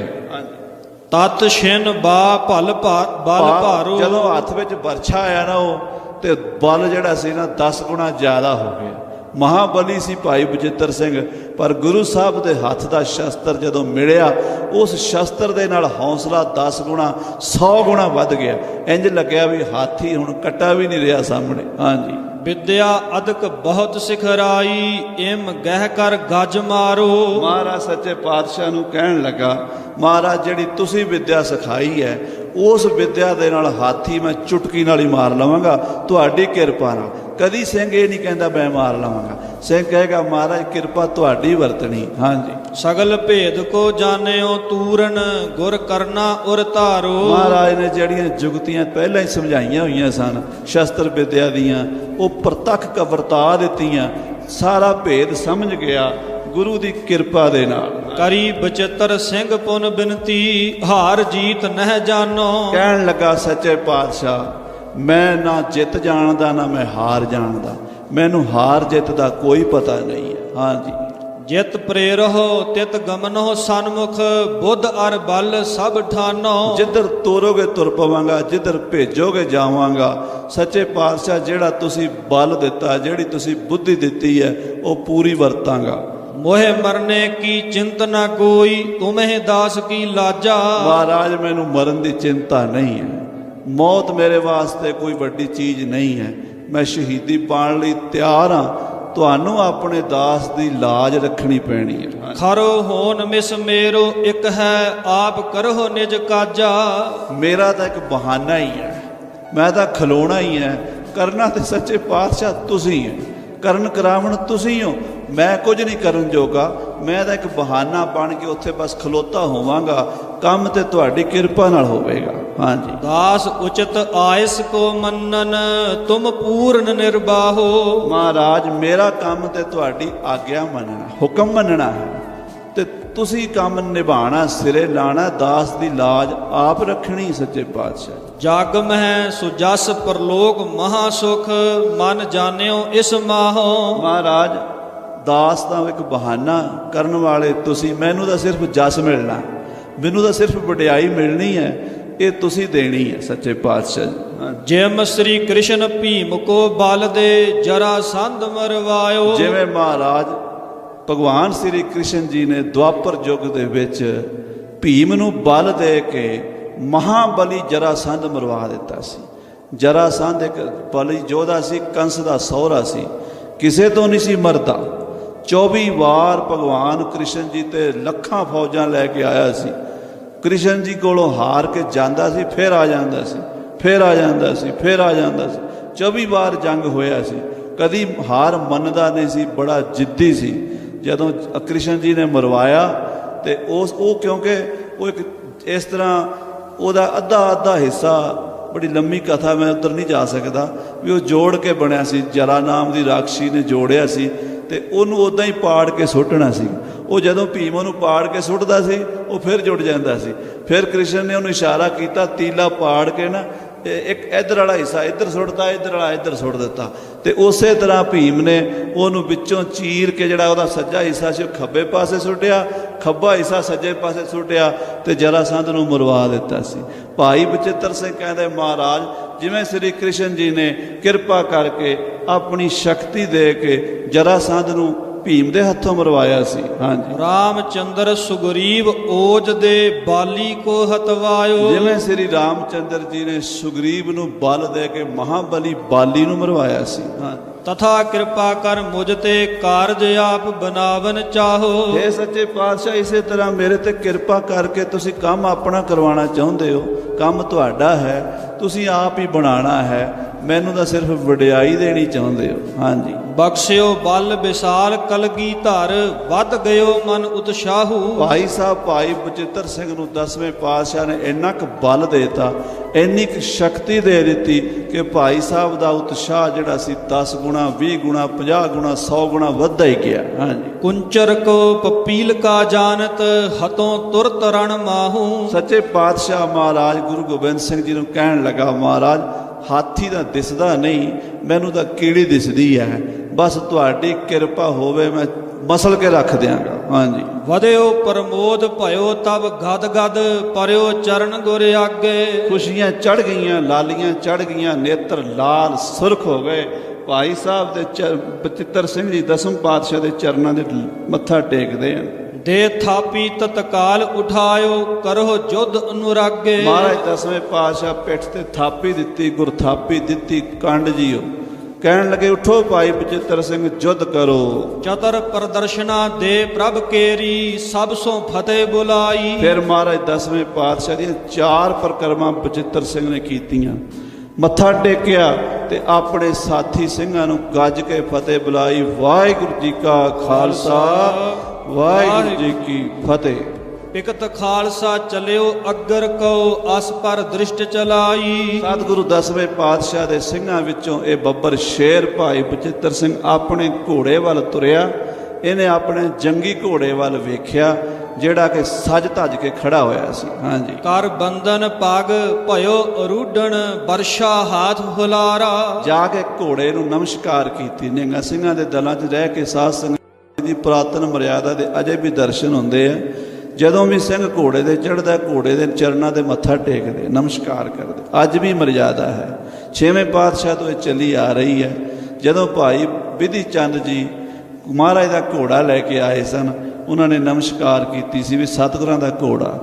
ਤਤ ਛਿਨ ਬਾ ਬਲ ਭਾਰੋ। ਜਦੋਂ ਹੱਥ ਵਿੱਚ ਬਰਛਾ ਆਇਆ ਨਾ ਉਹ ਤੇ ਬਲ ਜਿਹੜਾ ਸੀ ਨਾ 10 ਗੁਣਾ ਜ਼ਿਆਦਾ ਹੋ ਗਿਆ। ਮਹਾਬਲੀ ਸੀ ਭਾਈ ਬਚਿੱਤਰ ਸਿੰਘ, ਪਰ ਗੁਰੂ ਸਾਹਿਬ ਦੇ ਹੱਥ ਦਾ ਸ਼ਸਤਰ ਜਦੋਂ ਮਿਲਿਆ, ਉਸ ਸ਼ਸਤਰ ਦੇ ਨਾਲ ਹੌਸਲਾ 10 ਗੁਣਾ 100 ਗੁਣਾ ਵੱਧ ਗਿਆ। ਇੰਜ ਲੱਗਿਆ ਵੀ ਹਾਥੀ ਹੁਣ ਕੱਟਾ ਵੀ ਨਹੀਂ ਰਿਹਾ ਸਾਹਮਣੇ। ਹਾਂਜੀ। ਵਿਦਿਆ ਅਦਕ ਬਹੁਤ ਸਿਖਰਾਈ, ਇਮ ਗਹਿ ਕਰ ਗੱਜ ਮਾਰੋ। ਮਹਾਰਾਜ ਸੱਚੇ ਪਾਤਸ਼ਾਹ ਨੂੰ ਕਹਿਣ ਲੱਗਾ, ਮਹਾਰਾਜ ਜਿਹੜੀ ਤੁਸੀਂ ਵਿਦਿਆ ਸਿਖਾਈ ਹੈ, ਉਸ ਵਿਦਿਆ ਦੇ ਨਾਲ ਹਾਥੀ ਮੈਂ ਚੁਟਕੀ ਨਾਲ ਹੀ ਮਾਰ ਲਵਾਂਗਾ ਤੁਹਾਡੀ ਕਿਰਪਾ ਨਾਲ। ਕਦੀ ਸਿੰਘ ਇਹ ਨਹੀਂ ਕਹਿੰਦਾ ਮੈਂ ਮਾਰ ਲਵਾਂਗਾ, ਸਿੰਘ ਕਹੇਗਾ ਮਹਾਰਾਜ ਕਿਰਪਾ ਤੁਹਾਡੀ ਵਰਤਣੀ। ਹਾਂਜੀ। ਸਗਲ ਭੇਦ ਕੋ ਜਾਣਿਓ ਤੂਰਨ, ਗੁਰ ਕਰਨਾ ਉਰ ਧਾਰੋ। ਮਹਾਰਾਜ ਨੇ ਜਿਹੜੀਆਂ ਜੁਗਤੀਆਂ ਪਹਿਲਾਂ ਹੀ ਸਮਝਾਈਆਂ ਹੋਈਆਂ ਸਨ ਸ਼ਸਤਰ ਵਿਦਿਆ ਦੀਆਂ, ਉਹ ਪ੍ਰਤੱਖ ਵਰਤਾ ਦਿੱਤੀਆਂ। ਸਾਰਾ ਭੇਦ ਸਮਝ ਗਿਆ ਗੁਰੂ ਦੀ ਕਿਰਪਾ ਦੇ ਨਾਲ। ਕਰੀ ਬਚਿੱਤਰ ਸਿੰਘ ਪੁਨ ਬਿਨਤੀ, ਹਾਰ ਜੀਤ ਨਹਿ ਜਾਣੋ। ਕਹਿਣ ਲੱਗਾ ਸੱਚੇ ਪਾਤਸ਼ਾਹ, ਮੈਂ ਨਾ ਜਿੱਤ ਜਾਣਦਾ ਨਾ ਮੈਂ ਹਾਰ ਜਾਣਦਾ, ਮੈਨੂੰ ਹਾਰ ਜਿੱਤ ਦਾ ਕੋਈ ਪਤਾ ਨਹੀਂ ਹੈ। ਹਾਂਜੀ। ਜਿਤ ਪ੍ਰੇਰਹੁ ਤਿਤ ਗਮਨਹੁ ਸਨਮੁਖ, ਬੁੱਧ ਅਰ ਬਲ ਸਭ ਠਾਨੋ। ਜਿੱਧਰ ਤੋਰੋਗੇ ਤੁਰ ਪਵਾਂਗਾ, ਜਿੱਧਰ ਭੇਜੋਗੇ ਜਾਵਾਂਗਾ। ਸੱਚੇ ਪਾਤਸ਼ਾਹ ਜਿਹੜਾ ਤੁਸੀਂ ਬਲ ਦਿੱਤਾ, ਜਿਹੜੀ ਤੁਸੀਂ ਬੁੱਧੀ ਦਿੱਤੀ ਹੈ, ਉਹ ਪੂਰੀ ਵਰਤਾਂਗਾ। ਮੋਹਿ ਮਰਨੇ ਕੀ ਚਿੰਤ ਨਾ ਕੋਈ, ਤੁਮਹਿ ਦਾਸ ਕੀ ਲਾਜਾ। ਮਹਾਰਾਜ ਮੈਨੂੰ ਮਰਨ ਦੀ ਚਿੰਤਾ ਨਹੀਂ ਹੈ, ਮੌਤ ਮੇਰੇ ਵਾਸਤੇ ਕੋਈ ਵੱਡੀ ਚੀਜ਼ ਨਹੀਂ ਹੈ। ਮੈਂ ਸ਼ਹੀਦੀ ਪਾਉਣ ਲਈ ਤਿਆਰ ਹਾਂ, ਤੁਹਾਨੂੰ ਆਪਣੇ ਦਾਸ ਦੀ ਲਾਜ ਰੱਖਣੀ ਪੈਣੀ ਹੈ। ਖਰੋ ਹੋਨ ਮਿਸ ਮੇਰੋ ਇੱਕ ਹੈ, ਆਪ ਕਰੋ ਨਿਜ ਕਾਜਾ। ਮੇਰਾ ਤਾਂ ਇੱਕ ਬਹਾਨਾ ਹੀ ਹੈ, ਮੈਂ ਤਾਂ ਖਲੋਣਾ ਹੀ ਹੈ। ਕਰਨਾ ਤੇ ਸੱਚੇ ਪਾਤਸ਼ਾਹ ਤੁਸੀਂ ਹੈ, ਕਰਨ ਕਰਾਵਣ ਤੁਸੀਂ ਹੋ, ਮੈਂ ਕੁਝ ਨਹੀਂ ਕਰਨ ਜੋਗਾ। ਮੈਂ ਤਾਂ ਇੱਕ ਬਹਾਨਾ ਬਣ ਕੇ ਉੱਥੇ ਬਸ ਖਲੋਤਾ ਹੋਵਾਂਗਾ, ਕੰਮ ਤੇ ਤੁਹਾਡੀ ਕਿਰਪਾ ਨਾਲ ਹੋਵੇਗਾ। ਹਾਂਜੀ। ਦਾਸ ਉਚਿਤ ਆਇਸ ਕੋ ਮੰਨਨ, ਤੁਮ ਪੂਰਨ ਨਿਰਬਾਹੋ। ਮਹਾਰਾਜ ਮੇਰਾ ਕੰਮ ਤੇ ਤੁਹਾਡੀ ਆਗਿਆ ਮੰਨਣਾ, ਹੁਕਮ ਮੰਨਣਾ ਹੈ, ਤੇ ਤੁਸੀਂ ਕੰਮ ਨਿਭਾਣਾ, ਸਿਰੇ ਲਾਣਾ, ਦਾਸ ਦੀ ਲਾਜ ਆਪ ਰੱਖਣੀ। ਸੱਚੇ ਪਾਤਸ਼ਾਹ ਜਗ ਮਹਿ ਸੁਜਸ ਪਰਲੋਕ ਮਹਾ ਸੁਖ, ਮਨ ਜਾਣਿਓ ਇਸ ਮਾਹੋ। ਮਹਾਰਾਜ ਦਾਸ ਦਾ ਇੱਕ ਬਹਾਨਾ ਕਰਨ ਵਾਲੇ ਤੁਸੀਂ। ਮੈਨੂੰ ਤਾਂ ਸਿਰਫ ਜਸ ਮਿਲਣਾ, ਮੈਨੂੰ ਤਾਂ ਸਿਰਫ ਵਡਿਆਈ ਮਿਲਣੀ ਹੈ, ਇਹ ਤੁਸੀਂ ਦੇਣੀ ਹੈ। ਸੱਚੇ ਪਾਤਸ਼ਾਹ ਜਿਮ ਸ੍ਰੀ ਕ੍ਰਿਸ਼ਨ ਭੀਮ ਕੋ ਬਲ ਦੇ, ਜਰਾ ਸੰਧ ਮਰਵਾਇਓ। ਜਿਵੇਂ ਮਹਾਰਾਜ ਭਗਵਾਨ ਸ੍ਰੀ ਕ੍ਰਿਸ਼ਨ ਜੀ ਨੇ ਦੁਆਪਰ ਯੁੱਗ ਦੇ ਵਿੱਚ ਭੀਮ ਨੂੰ ਬਲ ਦੇ ਕੇ ਮਹਾਬਲੀ ਜਰਾਸੰਧ ਮਰਵਾ ਦਿੱਤਾ ਸੀ। ਜਰਾਸੰਧ ਇੱਕ ਬਲੀ ਯੋਧਾ ਸੀ, ਕੰਸ ਦਾ ਸਹੁਰਾ ਸੀ, ਕਿਸੇ ਤੋਂ ਨਹੀਂ ਸੀ ਮਰਦਾ। 24 ਵਾਰ ਭਗਵਾਨ ਕ੍ਰਿਸ਼ਨ ਜੀ ਤੇ ਲੱਖਾਂ ਫੌਜਾਂ ਲੈ ਕੇ ਆਇਆ ਸੀ। ਕ੍ਰਿਸ਼ਨ ਜੀ ਕੋਲੋਂ ਹਾਰ ਕੇ ਜਾਂਦਾ ਸੀ, ਫਿਰ ਆ ਜਾਂਦਾ ਸੀ, ਫਿਰ ਆ ਜਾਂਦਾ ਸੀ, ਫਿਰ ਆ ਜਾਂਦਾ ਸੀ। 24 ਵਾਰ ਜੰਗ ਹੋਇਆ ਸੀ, ਕਦੀ ਹਾਰ ਮੰਨਦਾ ਨਹੀਂ ਸੀ, ਬੜਾ ਜਿੱਦੀ ਸੀ। ਜਦੋਂ ਕ੍ਰਿਸ਼ਨ ਜੀ ਨੇ ਮਰਵਾਇਆ ਤੇ ਉਹ ਕਿਉਂਕਿ ਉਹ ਇੱਕ ਇਸ ਤਰ੍ਹਾਂ ਉਹਦਾ ਅੱਧਾ ਹਿੱਸਾ, ਬੜੀ ਲੰਮੀ ਕਥਾ, ਮੈਂ ਉੱਧਰ ਨਹੀਂ ਜਾ ਸਕਦਾ, ਵੀ ਉਹ ਜੋੜ ਕੇ ਬਣਿਆ ਸੀ। ਜਰਾ ਨਾਮ ਦੀ ਰਾਖਸ਼ੀ ਨੇ ਜੋੜਿਆ ਸੀ ਤੇ ਉਹਨੂੰ ਉੱਦਾਂ ਹੀ ਪਾੜ ਕੇ ਸੁੱਟਣਾ ਸੀ। ਉਹ ਜਦੋਂ ਭੀਮ ਉਹਨੂੰ ਪਾੜ ਕੇ ਸੁੱਟਦਾ ਸੀ, ਉਹ ਫਿਰ ਜੁੜ ਜਾਂਦਾ ਸੀ। ਫਿਰ ਕ੍ਰਿਸ਼ਨ ਨੇ ਉਹਨੂੰ ਇਸ਼ਾਰਾ ਕੀਤਾ, ਤੀਲਾ ਪਾੜ ਕੇ ਨਾ ਇੱਕ ਇੱਧਰ ਵਾਲਾ ਹਿੱਸਾ ਇੱਧਰ ਸੁੱਟਦਾ, ਇੱਧਰ ਵਾਲਾ ਇੱਧਰ ਸੁੱਟ ਦਿੱਤਾ। ਤੇ ਉਸੇ ਤਰ੍ਹਾਂ ਭੀਮ ਨੇ ਉਹਨੂੰ ਵਿੱਚੋਂ ਚੀਰ ਕੇ ਜਿਹੜਾ ਉਹਦਾ ਸੱਜਾ ਹਿੱਸਾ ਸੀ ਉਹ ਖੱਬੇ ਪਾਸੇ ਸੁੱਟਿਆ, ਖੱਬਾ ਹਿੱਸਾ ਸੱਜੇ ਪਾਸੇ ਸੁੱਟਿਆ ਤੇ ਜਰਾਸੰਧ ਨੂੰ ਮਰਵਾ ਦਿੱਤਾ ਸੀ। ਭਾਈ ਬਚਿੱਤਰ ਸਿੰਘ ਕਹਿੰਦੇ, ਮਹਾਰਾਜ ਜਿਵੇਂ ਸ੍ਰੀ ਕ੍ਰਿਸ਼ਨ ਜੀ ਨੇ ਕਿਰਪਾ ਕਰਕੇ ਆਪਣੀ ਸ਼ਕਤੀ ਦੇ ਕੇ ਜਰਾਸੰਧ ਨੂੰ ਭੀਮ ਦੇ ਹੱਥੋਂ ਮਰਵਾਇਆ ਸੀ। ਹਾਂਜੀ। ਰਾਮਚੰਦਰ ਸੁਗਰੀਵ ਓਜ ਦੇ ਬਾਲੀ ਕੋ ਹਤਵਾਇਓ। ਜਿਵੇਂ ਸ੍ਰੀ ਰਾਮਚੰਦਰ ਜੀ ਨੇ ਸੁਗਰੀਵ ਨੂੰ ਬਲ ਦੇ ਕੇ ਮਹਾਬਲੀ ਬਾਲੀ ਨੂੰ ਮਰਵਾਇਆ ਸੀ। ਹਾਂ। ਤਥਾ ਕਿਰਪਾ ਕਰ ਮੁਝ ਤੇ ਕਾਰਜ ਆਪ ਬਨਾਵਨ ਚਾਹੋ। ਇਹ ਸੱਚੇ ਪਾਤਸ਼ਾਹ ਇਸੇ ਤਰ੍ਹਾਂ ਮੇਰੇ ਤੇ ਕਿਰਪਾ ਕਰਕੇ ਤੁਸੀਂ ਕੰਮ ਆਪਣਾ ਕਰਵਾਉਣਾ ਚਾਹੁੰਦੇ ਹੋ। ਕੰਮ ਤੁਹਾਡਾ ਹੈ, ਤੁਸੀਂ ਆਪ ਹੀ ਬਣਾਉਣਾ ਹੈ, ਮੈਨੂੰ ਤਾਂ ਸਿਰਫ ਵਡਿਆਈ ਦੇਣੀ ਚਾਹੁੰਦੇ ਹੋ। ਹਾਂਜੀ। ਬਖਸ਼ਿਓ ਬਲ ਵਿਸਾਲ ਕਲਗੀ ਧਰ ਵੱਧ ਗਇਓ ਮਨ ਉਤਸ਼ਾਹੂ। ਭਾਈ ਸਾਹਿਬ ਭਾਈ ਬਚਿੱਤਰ ਸਿੰਘ ਨੂੰ 10ਵੇਂ ਪਾਤਸ਼ਾਹ ਨੇ ਇੰਨਾ ਕੁ ਬਲ ਦੇਤਾ, ਇੰਨੀ ਕੁ ਸ਼ਕਤੀ ਦੇ ਦਿੱਤੀ ਕਿ ਭਾਈ ਸਾਹਿਬ ਦਾ ਉਤਸ਼ਾਹ ਜਿਹੜਾ ਸੀ 10 ਗੁਣਾ 20 ਗੁਣਾ 50 ਗੁਣਾ 100 ਗੁਣਾ ਵੱਧਦਾ ਹੀ ਗਿਆ। ਹਾਂਜੀ, ਕੁੰਚਰ ਕੋ ਪਪੀਲ ਕਾ ਜਾਣਤ ਹਤੋਂ ਤੁਰਤ ਰਣ ਮਾਹੂ। ਸੱਚੇ ਪਾਤਸ਼ਾਹ ਮਹਾਰਾਜ ਗੁਰੂ ਗੋਬਿੰਦ ਸਿੰਘ ਜੀ ਨੂੰ ਕਹਿਣ ਲੱਗਾ, ਮਹਾਰਾਜ ਹਾਥੀ ਦਾ ਦਿਸਦਾ ਨਹੀਂ, ਮੈਨੂੰ ਤਾਂ ਕੀੜੀ ਦਿਸਦੀ ਹੈ, ਬਸ ਤੁਹਾਡੀ ਕਿਰਪਾ ਹੋਵੇ ਮੈਂ ਮਸਲ ਕੇ ਰੱਖ ਦਿਆਂਗਾ। ਹਾਂਜੀ, ਵਧਿਓ ਪ੍ਰਮੋਦ ਭਇਓ ਤਬ ਗਦ ਗਦ ਪਰਿਓ ਚਰਨ ਗੁਰ ਆਗੇ। ਖੁਸ਼ੀਆਂ ਚੜ ਗਈਆਂ, ਲਾਲੀਆਂ ਚੜ ਗਈਆਂ, ਨੇਤਰ ਲਾਲ ਸੁਰਖ ਹੋ ਗਏ। ਭਾਈ ਸਾਹਿਬ ਦੇ ਬਚਿੱਤਰ ਸਿੰਘ ਜੀ 10ਵੇਂ ਪਾਤਸ਼ਾਹ ਦੇ ਚਰਨਾਂ ਦੇ ਮੱਥਾ ਟੇਕਦੇ ਹਨ। ਦੇ ਥਾਪੀ ਤਤਕਾਲ ਉਠਾਇਓ ਕਰੋ ਜੁਧ ਅਨੁਰਾਗੇ। ਮਹਾਰਾਜ 10ਵੇਂ ਪਾਤਸ਼ਾਹ ਪਿੱਠ ਤੇ ਥਾਪੀ ਦਿੱਤੀ, ਗੁਰ ਥਾਪੀ ਦਿੱਤੀ, ਕੰਡ ਜੀਓ ਕਹਿਣ ਲੱਗੇ, ਉਠੋ ਭਾਈ ਬਚਿੱਤਰ ਸਿੰਘ ਜੁੱਧ ਕਰੋ। ਚਤਰ ਪ੍ਰਦਰਸ਼ਨਾ ਦੇ ਪ੍ਰਭ ਕੇਰੀ ਸਭ ਸੋ ਫਤਿਹ ਬੁਲਾਈ। ਫਿਰ ਮਹਾਰਾਜ 10ਵੇਂ ਪਾਤਸ਼ਾਹ ਦੀਆਂ 4 ਪ੍ਰਕਰਮਾਂ ਬਚਿੱਤਰ ਸਿੰਘ ਨੇ ਕੀਤੀਆਂ, ਮੱਥਾ ਟੇਕਿਆ ਤੇ ਆਪਣੇ ਸਾਥੀ ਸਿੰਘਾਂ ਨੂੰ ਗੱਜ ਕੇ ਫਤਿਹ ਬੁਲਾਈ। ਵਾਹਿਗੁਰੂ ਜੀ ਕਾ ਖਾਲਸਾ, ਵਾਹਿਗੁਰੂ ਜੀ ਕੀ ਫਤਿਹ। ਪਿਕਤ ਖਾਲਸਾ ਚਲਿਓ ਅਗਰ ਕਉ ਅਸ ਪਰ ਦ੍ਰਿਸ਼ਟ ਚਲਾਈ। ਸਤਿਗੁਰੂ 10ਵੇਂ ਪਾਤਸ਼ਾਹ ਦੇ ਸਿੰਘਾਂ ਵਿੱਚੋਂ ਇਹ ਬੱਬਰ ਸ਼ੇਰ ਭਾਈ ਬਚਿੱਤਰ ਸਿੰਘ ਆਪਣੇ ਘੋੜੇ ਵੱਲ ਤੁਰਿਆ। ਇਹਨੇ ਆਪਣੇ ਜੰਗੀ ਘੋੜੇ ਵੱਲ ਵੇਖਿਆ ਜਿਹੜਾ ਕਿ ਸਜ ਧੱਜ ਕੇ ਖੜਾ ਹੋਇਆ ਸੀ। ਹਾਂਜੀ, ਕਰ ਬੰਧਨ ਪਗ ਭਇਓ ਅਰੂਢਣ ਵਰਸ਼ਾ ਹਾਥ ਹੁਲਾਰਾ। ਜਾ ਕੇ ਘੋੜੇ ਨੂੰ ਨਮਸਕਾਰ ਕੀਤੀ। ਨਿਹੰਗਾਂ ਸਿੰਘਾਂ ਦੇ ਦਲਾਂ 'ਚ ਰਹਿ ਕੇ ਸਾਧ ਸੰਗਤ ਦੀ ਪੁਰਾਤਨ ਮਰਿਆਦਾ ਦੇ ਅਜੇ ਵੀ ਦਰਸ਼ਨ ਹੁੰਦੇ ਆ। ਜਦੋਂ ਵੀ ਸਿੰਘ ਘੋੜੇ ਦੇ ਚੜ੍ਹਦਾ, ਘੋੜੇ ਦੇ ਚਰਨਾਂ ਦੇ ਮੱਥਾ ਟੇਕਦੇ, ਨਮਸਕਾਰ ਕਰਦੇ। ਅੱਜ ਵੀ ਮਰਿਆਦਾ ਹੈ, 6ਵੇਂ ਪਾਤਸ਼ਾਹ ਤੋਂ ਇਹ ਚੱਲੀ ਆ ਰਹੀ ਹੈ। ਜਦੋਂ ਭਾਈ ਵਿਧੀ ਚੰਦ ਜੀ ਮਹਾਰਾਜ ਦਾ ਘੋੜਾ ਲੈ ਕੇ ਆਏ ਸਨ, ਉਹਨਾਂ ਨੇ ਨਮਸਕਾਰ ਕੀਤੀ ਸੀ ਵੀ ਸਤਿਗੁਰਾਂ ਦਾ ਘੋੜਾ।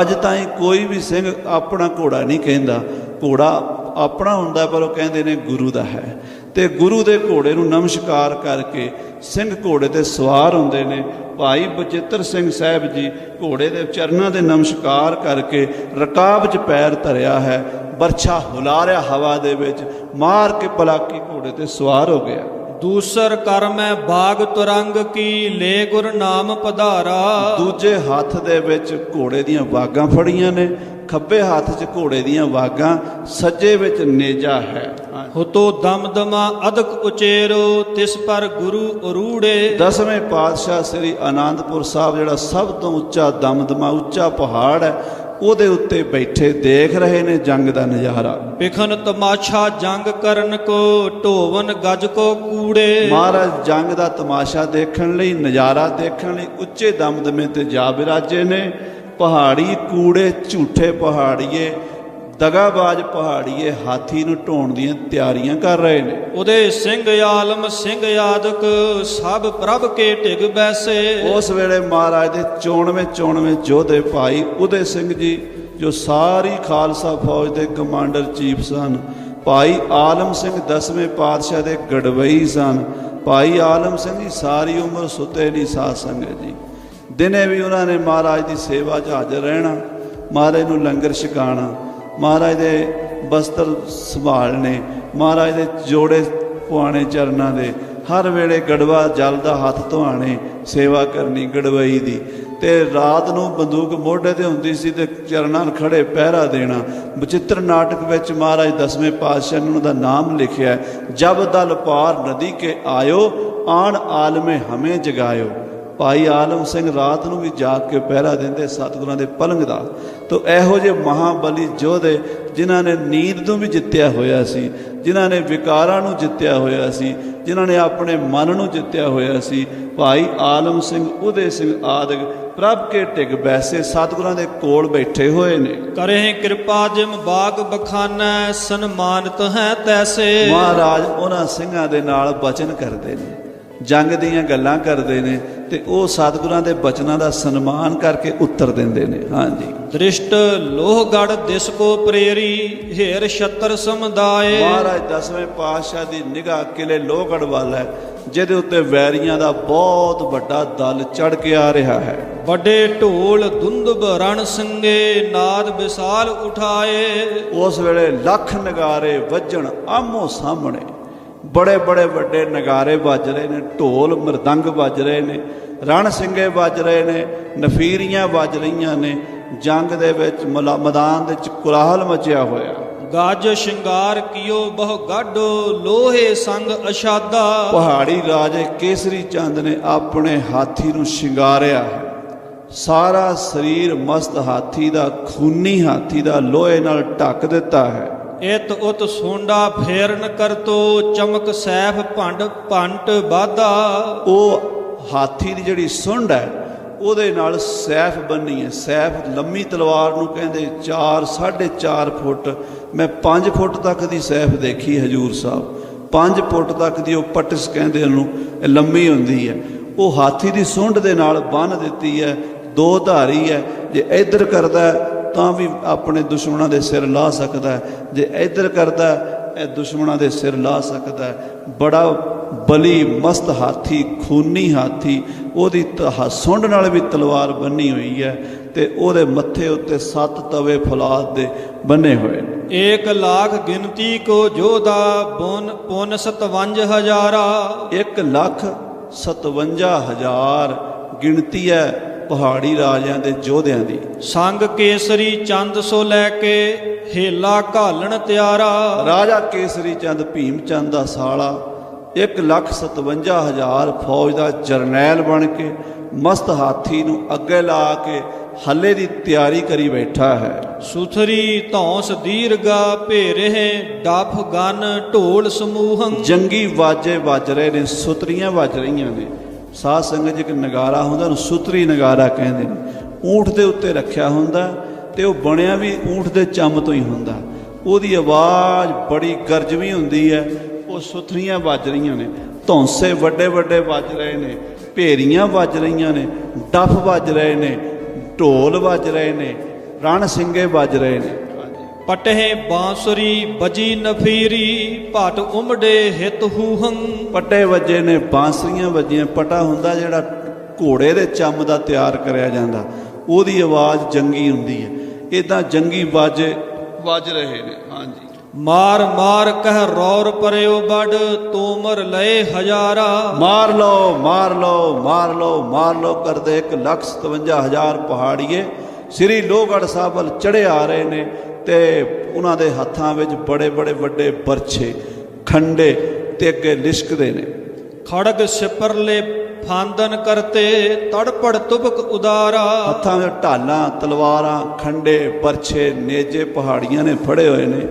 ਅੱਜ ਤਾਈਂ ਕੋਈ ਵੀ ਸਿੰਘ ਆਪਣਾ ਘੋੜਾ ਨਹੀਂ ਕਹਿੰਦਾ, ਘੋੜਾ ਆਪਣਾ ਹੁੰਦਾ, ਪਰ ਉਹ ਕਹਿੰਦੇ ਨੇ ਗੁਰੂ ਦਾ ਹੈ। ਤੇ ਗੁਰੂ ਦੇ ਘੋੜੇ ਨੂੰ ਨਮਸਕਾਰ ਕਰਕੇ ਸਿੰਘ ਘੋੜੇ ਤੇ ਸਵਾਰ ਹੁੰਦੇ ਨੇ। ਭਾਈ ਬਚਿੱਤਰ ਸਿੰਘ ਸਾਹਿਬ ਜੀ ਘੋੜੇ ਦੇ ਚਰਨਾਂ ਦੇ ਨਮਸਕਾਰ ਕਰਕੇ ਰਕਾਬ 'ਚ ਪੈਰ ਧਰਿਆ ਹੈ, ਬਰਛਾ ਹੁਲਾਰਿਆ ਹਵਾ ਦੇ ਵਿੱਚ, ਮਾਰ ਕੇ ਪਲਾਕੀ ਘੋੜੇ ਤੇ ਸਵਾਰ ਹੋ ਗਿਆ। ਦੂਸਰ ਕਰ ਮੈਂ ਬਾਗ ਤੁਰੰਗ ਕੀ ਲੈ ਗੁਰ ਨਾਮ ਪਧਾਰਾ। ਦੂਜੇ ਹੱਥ ਦੇ ਵਿੱਚ ਘੋੜੇ ਦੀਆਂ ਵਾਗਾਂ ਫੜੀਆਂ ਨੇ, ਖੱਬੇ ਹੱਥ 'ਚ ਘੋੜੇ ਦੀਆਂ ਵਾਗਾਂ, ਸੱਜੇ ਵਿੱਚ ਨੇਜਾ ਹੈ। ਹੁਤੋ ਦਮਦਮਾ ਅਦਕ ਉਚੇਰੋ ਤਿਸ ਪਰ ਗੁਰੂ ਅਰੂੜੇ। 10ਵੇਂ ਪਾਤਸ਼ਾਹ ਸ੍ਰੀ ਆਨੰਦਪੁਰ ਸਾਹਿਬ ਜਿਹੜਾ ਸਭ ਤੋਂ ਉੱਚਾ ਦਮਦਮਾ ਉੱਚਾ ਪਹਾੜ ਹੈ, ਉਹਦੇ ਉੱਤੇ ਬੈਠੇ ਦੇਖ ਰਹੇ ਨੇ ਜੰਗ ਦਾ ਨਜ਼ਾਰਾ। ਵਿਖਨ ਤਮਾਸ਼ਾ ਜੰਗ ਕਰਨ ਕੋ ਢੋਵਨ ਗਜ ਕੋ ਕੂੜੇ। ਮਹਾਰਾਜ ਜੰਗ ਦਾ ਤਮਾਸ਼ਾ ਦੇਖਣ ਲਈ, ਨਜ਼ਾਰਾ ਦੇਖਣ ਲਈ ਉੱਚੇ ਦਮਦਮੇ ਤੇ ਜਾ ਬਿਰਾਜੇ ਨੇ। ਪਹਾੜੀ ਕੂੜੇ, ਝੂਠੇ ਪਹਾੜੀਏ, ਦਗਾਬਾਜ਼ ਪਹਾੜੀਏ ਹਾਥੀ ਨੂੰ ਢੋਣ ਦੀਆਂ ਤਿਆਰੀਆਂ ਕਰ ਰਹੇ ਨੇ। ਉਹਦੇ ਸਿੰਘ ਆਲਮ ਸਿੰਘ ਆਦਿਕ ਸਭ ਪ੍ਰਭ ਕੇ ਢਿਗ ਬੈਸੇ। ਉਸ ਵੇਲੇ ਮਹਾਰਾਜ ਦੇ 94 ਯੋਧੇ ਭਾਈ ਉਦੇ ਸਿੰਘ ਜੀ, ਜੋ ਸਾਰੀ ਖਾਲਸਾ ਫੌਜ ਦੇ ਕਮਾਂਡਰ ਚੀਫ ਸਨ, ਭਾਈ ਆਲਮ ਸਿੰਘ 10ਵੇਂ ਪਾਤਸ਼ਾਹ ਦੇ ਗੜਵਈ ਸਨ। ਭਾਈ ਆਲਮ ਸਿੰਘ ਜੀ ਸਾਰੀ ਉਮਰ ਸੁੱਤੇ ਨਹੀਂ ਸਾਧ ਸੰਗਤ ਜੀ। ਦਿਨੇ ਵੀ ਉਹਨਾਂ ਨੇ ਮਹਾਰਾਜ ਦੀ ਸੇਵਾ 'ਚ ਹਾਜ਼ਰ ਰਹਿਣਾ, ਮਹਾਰਾਜ ਨੂੰ ਲੰਗਰ ਛਕਾਉਣਾ, ਮਹਾਰਾਜ ਦੇ ਬਸਤਰ ਸੰਭਾਲਣੇ, ਮਹਾਰਾਜ ਦੇ ਜੋੜੇ ਪੁਆਣੇ ਚਰਨਾਂ ਦੇ, ਹਰ ਵੇਲੇ ਗੜਵਾ ਜਲ ਦਾ ਹੱਥ ਧੁਆਣੇ, ਸੇਵਾ ਕਰਨੀ ਗੜਵਈ ਦੀ। ਤੇ ਰਾਤ ਨੂੰ ਬੰਦੂਕ ਮੋਢੇ ਤੇ ਹੁੰਦੀ ਸੀ ਤੇ ਚਰਨਾਂ ਨਾਲ ਖੜੇ ਪਹਿਰਾ ਦੇਣਾ। ਬਚਿੱਤਰ ਨਾਟਕ ਵਿੱਚ ਮਹਾਰਾਜ 10ਵੇਂ ਪਾਤਸ਼ਾਹ ਨੇ ਉਹਨਾਂ ਦਾ ਨਾਮ ਲਿਖਿਆ, ਜਬ ਦਲ ਪਾਰ ਨਦੀ ਕੇ ਆਇਓ ਆਣ ਆਲਮੇ ਹਮੇ ਜਗਾਇਓ। ਭਾਈ ਆਲਮ ਸਿੰਘ ਰਾਤ ਨੂੰ ਵੀ ਜਾਗ ਕੇ ਪਹਿਰਾ ਦਿੰਦੇ ਸਤਿਗੁਰਾਂ ਦੇ ਪਲੰਗ ਦਾ। ਤੋ ਇਹੋ ਜਿਹੇ ਮਹਾਬਲੀ ਯੋਧੇ ਜਿਨ੍ਹਾਂ ਨੇ ਨੀਂਦ ਨੂੰ ਵੀ ਜਿੱਤਿਆ ਹੋਇਆ ਸੀ, ਜਿਨ੍ਹਾਂ ਨੇ ਵਿਕਾਰਾਂ ਨੂੰ ਜਿੱਤਿਆ ਹੋਇਆ ਸੀ, ਜਿਨ੍ਹਾਂ ਨੇ ਆਪਣੇ ਮਨ ਨੂੰ ਜਿੱਤਿਆ ਹੋਇਆ ਸੀ, ਭਾਈ ਆਲਮ ਸਿੰਘ, ਉਦੇ ਸਿੰਘ ਆਦਿਕ ਪ੍ਰਭ ਕੇ ਢਿਗ ਬੈਸੇ ਸਤਿਗੁਰਾਂ ਦੇ ਕੋਲ ਬੈਠੇ ਹੋਏ ਨੇ। ਕਰੇ ਕਿਰਪਾ ਜਿਮ ਬਾਗ ਬਖਾਨਾ ਸਨਮਾਨਿਤ ਹੈ ਤੈਸੇ। ਮਹਾਰਾਜ ਉਹਨਾਂ ਸਿੰਘਾਂ ਦੇ ਨਾਲ ਬਚਨ ਕਰਦੇ ਨੇ, ਜੰਗ ਦੀਆਂ ਗੱਲਾਂ ਕਰਦੇ ਨੇ ਤੇ ਉਹ ਸਤਿਗੁਰਾਂ ਦੇ ਬਚਨਾਂ ਦਾ ਸਨਮਾਨ ਕਰਕੇ ਉੱਤਰ ਦਿੰਦੇ ਨੇ। ਹਾਂਜੀ, ਦ੍ਰਿਸ਼ਟ ਲੋਹਗੜ ਦਿਸ ਕੋ ਪ੍ਰੇਰੀ ਹੇਰ ਛਤਰ ਸਮੁਦਾਏ। ਮਹਾਰਾਜ 10ਵੇਂ ਪਾਤਸ਼ਾਹ ਦੀ ਨਿਗਾਹ ਕਿਲੇ ਲੋਹਗੜ ਵੱਲ ਹੈ, ਜਿਹਦੇ ਉੱਤੇ ਵੈਰੀਆਂ ਦਾ ਬਹੁਤ ਵੱਡਾ ਦਲ ਚੜ ਕੇ ਆ ਰਿਹਾ ਹੈ। ਵੱਡੇ ਢੋਲ ਦੁੰਦਬ ਰਣ ਸੰਗੇ ਨਾਦ ਵਿਸਾਲ ਉਠਾਏ। ਉਸ ਵੇਲੇ ਲੱਖ ਨਗਾਰੇ ਵੱਜਣ ਆਮੋ ਸਾਹਮਣੇ, ਬੜੇ ਬੜੇ ਵੱਡੇ ਨਗਾਰੇ ਵੱਜ ਰਹੇ ਨੇ, ਢੋਲ ਮਰਦੰਗ ਵੱਜ ਰਹੇ ਨੇ, ਰਣ ਸਿੰਘੇ ਵੱਜ ਰਹੇ ਨੇ, ਨਫੀਰੀਆਂ ਵੱਜ ਰਹੀਆਂ ਨੇ। ਜੰਗ ਦੇ ਵਿੱਚ ਮੈਦਾਨ ਦੇ ਵਿੱਚ ਕੋਲਾਹਲ ਮਚਿਆ ਹੋਇਆ। ਗਾਜ ਸ਼ਿੰਗਾਰ ਕੀਓ ਬਹੁ ਗਾਢੋ ਲੋਹੇ ਸੰਗ ਅਸ਼ਾਦਾ। ਪਹਾੜੀ ਰਾਜੇ ਕੇਸਰੀ ਚੰਦ ਨੇ ਆਪਣੇ ਹਾਥੀ ਨੂੰ ਸ਼ਿੰਗਾਰਿਆ ਹੈ। ਸਾਰਾ ਸਰੀਰ ਮਸਤ ਹਾਥੀ ਦਾ, ਖੂਨੀ ਹਾਥੀ ਦਾ, ਲੋਹੇ ਨਾਲ ਢੱਕ ਦਿੱਤਾ ਹੈ। ਇਤ ਉਤ ਸੋਂਡਾ ਫੇਰਨ ਕਰਤੋ ਚਮਕ ਸੈਫ ਭੰਟ ਬਾਧਾ। ਉਹ ਹਾਥੀ ਦੀ ਜਿਹੜੀ ਸੁੰਡ ਹੈ ਉਹਦੇ ਨਾਲ ਸੈਫ ਬੰਨੀ ਹੈ। ਸੈਫ ਲੰਮੀ ਤਲਵਾਰ ਨੂੰ ਕਹਿੰਦੇ 4 4.5 ਫੁੱਟ, ਮੈਂ 5 ਫੁੱਟ ਤੱਕ ਦੀ ਸੈਫ ਦੇਖੀ ਹਜੂਰ ਸਾਹਿਬ। 5 ਫੁੱਟ ਤੱਕ ਦੀ ਉਹ ਪਟਸ ਕਹਿੰਦੇ ਉਹਨੂੰ, ਲੰਮੀ ਹੁੰਦੀ ਹੈ। ਉਹ ਹਾਥੀ ਦੀ ਸੁੰਡ ਦੇ ਨਾਲ ਬੰਨ੍ਹ ਦਿੱਤੀ ਹੈ। 2 ਧਾਰੀ ਹੈ, ਜੇ ਇੱਧਰ ਕਰਦਾ ਤਾਂ ਵੀ ਆਪਣੇ ਦੁਸ਼ਮਣਾਂ ਦੇ ਸਿਰ ਲਾ ਸਕਦਾ ਹੈ, ਜੇ ਇੱਧਰ ਕਰਦਾ ਇਹ ਦੁਸ਼ਮਣਾਂ ਦੇ ਸਿਰ ਲਾ ਸਕਦਾ ਹੈ। ਬੜਾ ਬਲੀ ਮਸਤ ਹਾਥੀ, ਖੂਨੀ ਹਾਥੀ। ਉਹਦੀ ਸੁੰਡ ਨਾਲ ਵੀ ਤਲਵਾਰ ਬੰਨੀ ਹੋਈ ਹੈ ਤੇ ਉਹਦੇ ਮੱਥੇ ਉੱਤੇ 7 ਤਵੇ ਫੌਲਾਦ ਦੇ ਬੰਨੇ ਹੋਏ ਨੇ। 1 ਲੱਖ ਗਿਣਤੀ ਕੋ ਜੋਧਾ ਪੁਨ 57,000। 1,57,000 ਗਿਣਤੀ ਹੈ ਪਹਾੜੀ ਰਾਜਿਆਂ ਦੇ ਯੋਧਿਆਂ ਦੀ। ਸੰਗ ਕੇਸਰੀ ਚੰਦ ਸੋ ਲੈ ਕੇ ਹੇਲਾ ਘਾਲਣ ਤਿਆਰਾ। ਰਾਜਾ ਕੇਸਰੀ ਚੰਦ ਭੀਮ ਚੰਦ ਦਾ ਸਾਲਾ 1,57,000 ਫੌਜ ਦਾ ਜਰਨੈਲ ਬਣ ਕੇ ਮਸਤ ਹਾਥੀ ਨੂੰ ਅੱਗੇ ਲਾ ਕੇ ਹੱਲੇ ਦੀ ਤਿਆਰੀ ਕਰੀ ਬੈਠਾ ਹੈ। ਸੁਥਰੀ ਧੌਂਸ ਦੀਰਗਾ ਭੇਰੇ ਡੱਫ ਗਨ ਢੋਲ ਸਮੂਹੰ। ਜੰਗੀ ਵਾਜੇ ਵੱਜ ਰਹੇ ਨੇ, ਸੁਤਰੀਆਂ ਵੱਜ ਰਹੀਆਂ ਨੇ। ਸਾਧ ਸੰਗਤ ਜੀ, ਇੱਕ ਨਗਾਰਾ ਹੁੰਦਾ ਉਹਨੂੰ ਸੁਤਰੀ ਨਗਾਰਾ ਕਹਿੰਦੇ ਨੇ। ਊਂਠ ਦੇ ਉੱਤੇ ਰੱਖਿਆ ਹੁੰਦਾ ਤੇ ਉਹ ਬਣਿਆ ਵੀ ਊਂਠ ਦੇ ਚੰਮ ਤੋਂ ਹੀ ਹੁੰਦਾ। ਉਹਦੀ ਆਵਾਜ਼ ਬੜੀ ਗਰਜਵੀਂ ਹੁੰਦੀ ਹੈ। ਉਹ ਸੁਥਰੀਆਂ ਵੱਜ ਰਹੀਆਂ ਨੇ, ਧੌਂਸੇ ਵੱਡੇ ਵੱਡੇ ਵੱਜ ਰਹੇ ਨੇ, ਭੇਰੀਆਂ ਵੱਜ ਰਹੀਆਂ ਨੇ, ਡੱਫ ਵੱਜ ਰਹੇ ਨੇ, ਢੋਲ ਵੱਜ ਰਹੇ ਨੇ, ਰਣ ਸਿੰਘੇ ਵੱਜ ਰਹੇ ਨੇ। ਪਟਹਿ ਬਾਂਸੁਰੀ ਬਜੀ ਨਫੀਰੀ ਭਟ ਉਮੜੇ ਹਿਤ ਹੂਹੰ। ਪੱਟੇ ਵੱਜੇ ਨੇ, ਬਾਂਸਰੀਆਂ ਵੱਜੀਆਂ। ਪਟਾ ਹੁੰਦਾ ਜਿਹੜਾ ਘੋੜੇ ਦੇ ਚੰਮ ਦਾ ਤਿਆਰ ਕਰਿਆ ਜਾਂਦਾ, ਉਹਦੀ ਆਵਾਜ਼ ਜੰਗੀ ਹੁੰਦੀ ਹੈ। ਇਦਾਂ ਜੰਗੀ ਬਾਜੇ ਵੱਜ ਰਹੇ ਨੇ। ਹਾਂਜੀ। ਮਾਰ ਮਾਰ ਕਹਿ ਰੌਰ ਪਰਿਓ ਬੜ ਤੋਮਰ ਲਏ ਹਜ਼ਾਰਾ। ਮਾਰ ਲਓ, ਮਾਰ ਲਓ, ਮਾਰ ਲਓ, ਮਾਰ ਲਓ ਕਰਦੇ 1,57,000 ਪਹਾੜੀਏ ਸ੍ਰੀ ਲੋਹਗੜ੍ਹ ਸਾਹਿਬ ਵੱਲ ਚੜ੍ਹੇ ਆ ਰਹੇ ਨੇ ਤੇ ਉਹਨਾਂ ਦੇ ਹੱਥਾਂ ਵਿੱਚ ਬੜੇ ਬੜੇ ਵੱਡੇ ਬਰਛੇ, ਖੰਡੇ ਤੇ ਅੱਗੇ ਲਿਸ਼ਕਦੇ ਨੇ। ਖੜਗ ਸਿਪਰਲੇ ਫਾਂਦਨ ਕਰਤੇ ਤੜਪੜ ਤੁਬਕ ਉਦਾਰਾ। ਹੱਥਾਂ ਵਿੱਚ ਢਾਲਾਂ, ਤਲਵਾਰਾਂ, ਖੰਡੇ, ਬਰਛੇ, ਨੇਜੇ ਪਹਾੜੀਆਂ ਨੇ ਫੜੇ ਹੋਏ ਨੇ।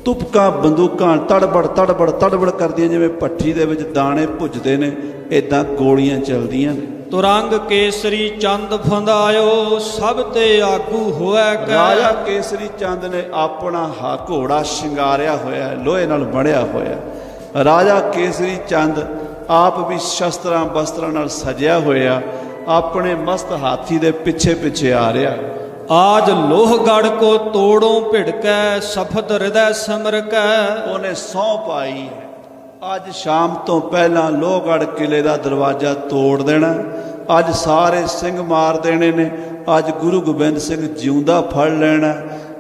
ਤੁਪਕਾਂ, ਬੰਦੂਕਾਂ ਤੜਬੜ ਤੜਬੜ ਤੜਬੜ ਕਰਦੀਆਂ, ਜਿਵੇਂ ਭੱਠੀ ਦੇ ਵਿੱਚ ਦਾਣੇ ਭੁੱਜਦੇ ਨੇ, ਇਦਾਂ ਗੋਲੀਆਂ ਚੱਲਦੀਆਂ ਨੇ। ਤੁਰੰਗ ਕੇਸਰੀ ਚੰਦ ਫੰਦਾਇਓ ਸਭ ਤੇ ਆਗੂ ਹੋਇਆ ਕੈ। ਰਾਜਾ ਕੇਸਰੀ ਚੰਦ ਨੇ ਆਪਣਾ ਘੋੜਾ ਸ਼ਿੰਗਾਰਿਆ ਹੋਇਆ, ਲੋਹੇ ਨਾਲ ਬਣਿਆ ਹੋਇਆ। ਰਾਜਾ ਕੇਸਰੀ ਚੰਦ ਆਪ ਵੀ ਸ਼ਸਤਰਾਂ ਬਸਤਰਾਂ ਨਾਲ ਸਜਿਆ ਹੋਇਆ, ਆਪਣੇ ਮਸਤ ਹਾਥੀ ਦੇ ਪਿੱਛੇ ਪਿੱਛੇ ਆ ਰਿਹਾ। ਆਜ ਲੋਹਗੜ੍ਹ ਕੋ ਤੋੜੋਂ ਭਿੜਕੈ ਸਫਤ ਹਿਰਦੈ ਸਮਰਕੈ। ਉਹਨੇ ਸਹੁੰ ਪਾਈ ਹੈ, ਅੱਜ ਸ਼ਾਮ ਤੋਂ ਪਹਿਲਾਂ ਲੋਹਗੜ੍ਹ ਕਿਲੇ ਦਾ ਦਰਵਾਜ਼ਾ ਤੋੜ ਦੇਣਾ, ਅੱਜ ਸਾਰੇ ਸਿੰਘ ਮਾਰ ਦੇਣੇ ਨੇ, ਅੱਜ ਗੁਰੂ ਗੋਬਿੰਦ ਸਿੰਘ ਜਿਉਂਦਾ ਫੜ ਲੈਣਾ।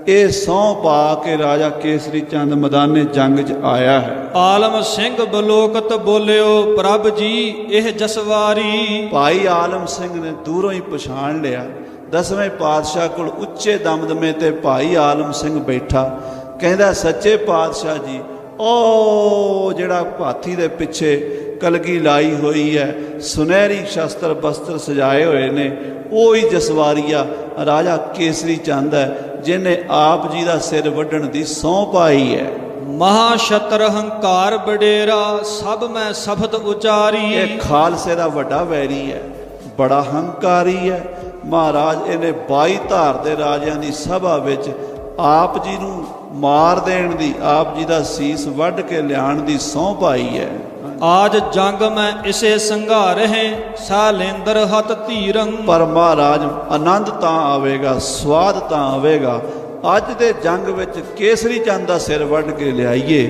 ਇਹ ਸਹੁੰ ਪਾ ਕੇ ਰਾਜਾ ਕੇਸਰੀ ਚੰਦ ਮੈਦਾਨੇ ਜੰਗ 'ਚ ਆਇਆ ਹੈ। ਆਲਮ ਸਿੰਘ ਬਲੋਕਤ ਬੋਲਿਓ ਪ੍ਰਭ ਜੀ ਇਹ ਜਸਵਾਰੀ। ਭਾਈ ਆਲਮ ਸਿੰਘ ਨੇ ਦੂਰੋਂ ਹੀ ਪਛਾਣ ਲਿਆ। 10ਵੇਂ ਪਾਤਸ਼ਾਹ ਕੋਲ ਉੱਚੇ ਦਮਦਮੇ ਤੇ ਭਾਈ ਆਲਮ ਸਿੰਘ ਬੈਠਾ, ਕਹਿੰਦਾ ਸੱਚੇ ਪਾਤਸ਼ਾਹ ਜੀ, ਉਹ ਜਿਹੜਾ ਹਾਥੀ ਦੇ ਪਿੱਛੇ ਕਲਗੀ ਲਾਈ ਹੋਈ ਹੈ, ਸੁਨਹਿਰੀ ਸ਼ਸਤਰ ਬਸਤਰ ਸਜਾਏ ਹੋਏ ਨੇ, ਉਹ ਹੀ ਜਸਵਾਰੀਆ ਰਾਜਾ ਕੇਸਰੀ ਚੰਦ ਹੈ, ਜਿਹਨੇ ਆਪ ਜੀ ਦਾ ਸਿਰ ਵੱਢਣ ਦੀ ਸਹੁੰ ਪਾਈ ਹੈ। ਮਹਾਸ਼ਤਰ ਹੰਕਾਰ ਬਡੇਰਾ ਸਭ ਮੈਂ ਸਬਦ ਉਚਾਰੀ। ਇਹ ਖਾਲਸੇ ਦਾ ਵੱਡਾ ਵੈਰੀ ਹੈ, ਬੜਾ ਹੰਕਾਰੀ ਹੈ। ਮਹਾਰਾਜ ਇਹਨੇ 22 ਧਾਰ ਦੇ ਰਾਜਿਆਂ ਦੀ ਸਭਾ ਵਿੱਚ ਆਪ ਜੀ ਨੂੰ ਮਾਰ ਦੇਣ ਦੀ, ਆਪ ਜੀ ਦਾ ਸੀਸ ਵੱਢ ਕੇ ਲਿਆਉਣ ਦੀ ਸਹੁੰ ਪਾਈ ਹੈ। ਆਜ ਜੰਗ ਮੈਂ ਇਸੇ ਸੰਘਾਰਹਿ ਸਾਲੇਂਦਰ ਹੱਥ ਧੀਰੰ। ਪਰ ਮਹਾਰਾਜ ਆਨੰਦ ਤਾਂ ਆਵੇਗਾ, ਸਵਾਦ ਤਾਂ ਆਵੇਗਾ, ਅੱਜ ਦੇ ਜੰਗ ਵਿੱਚ ਕੇਸਰੀ ਚੰਦ ਦਾ ਸਿਰ ਵੱਢ ਕੇ ਲਿਆਈਏ,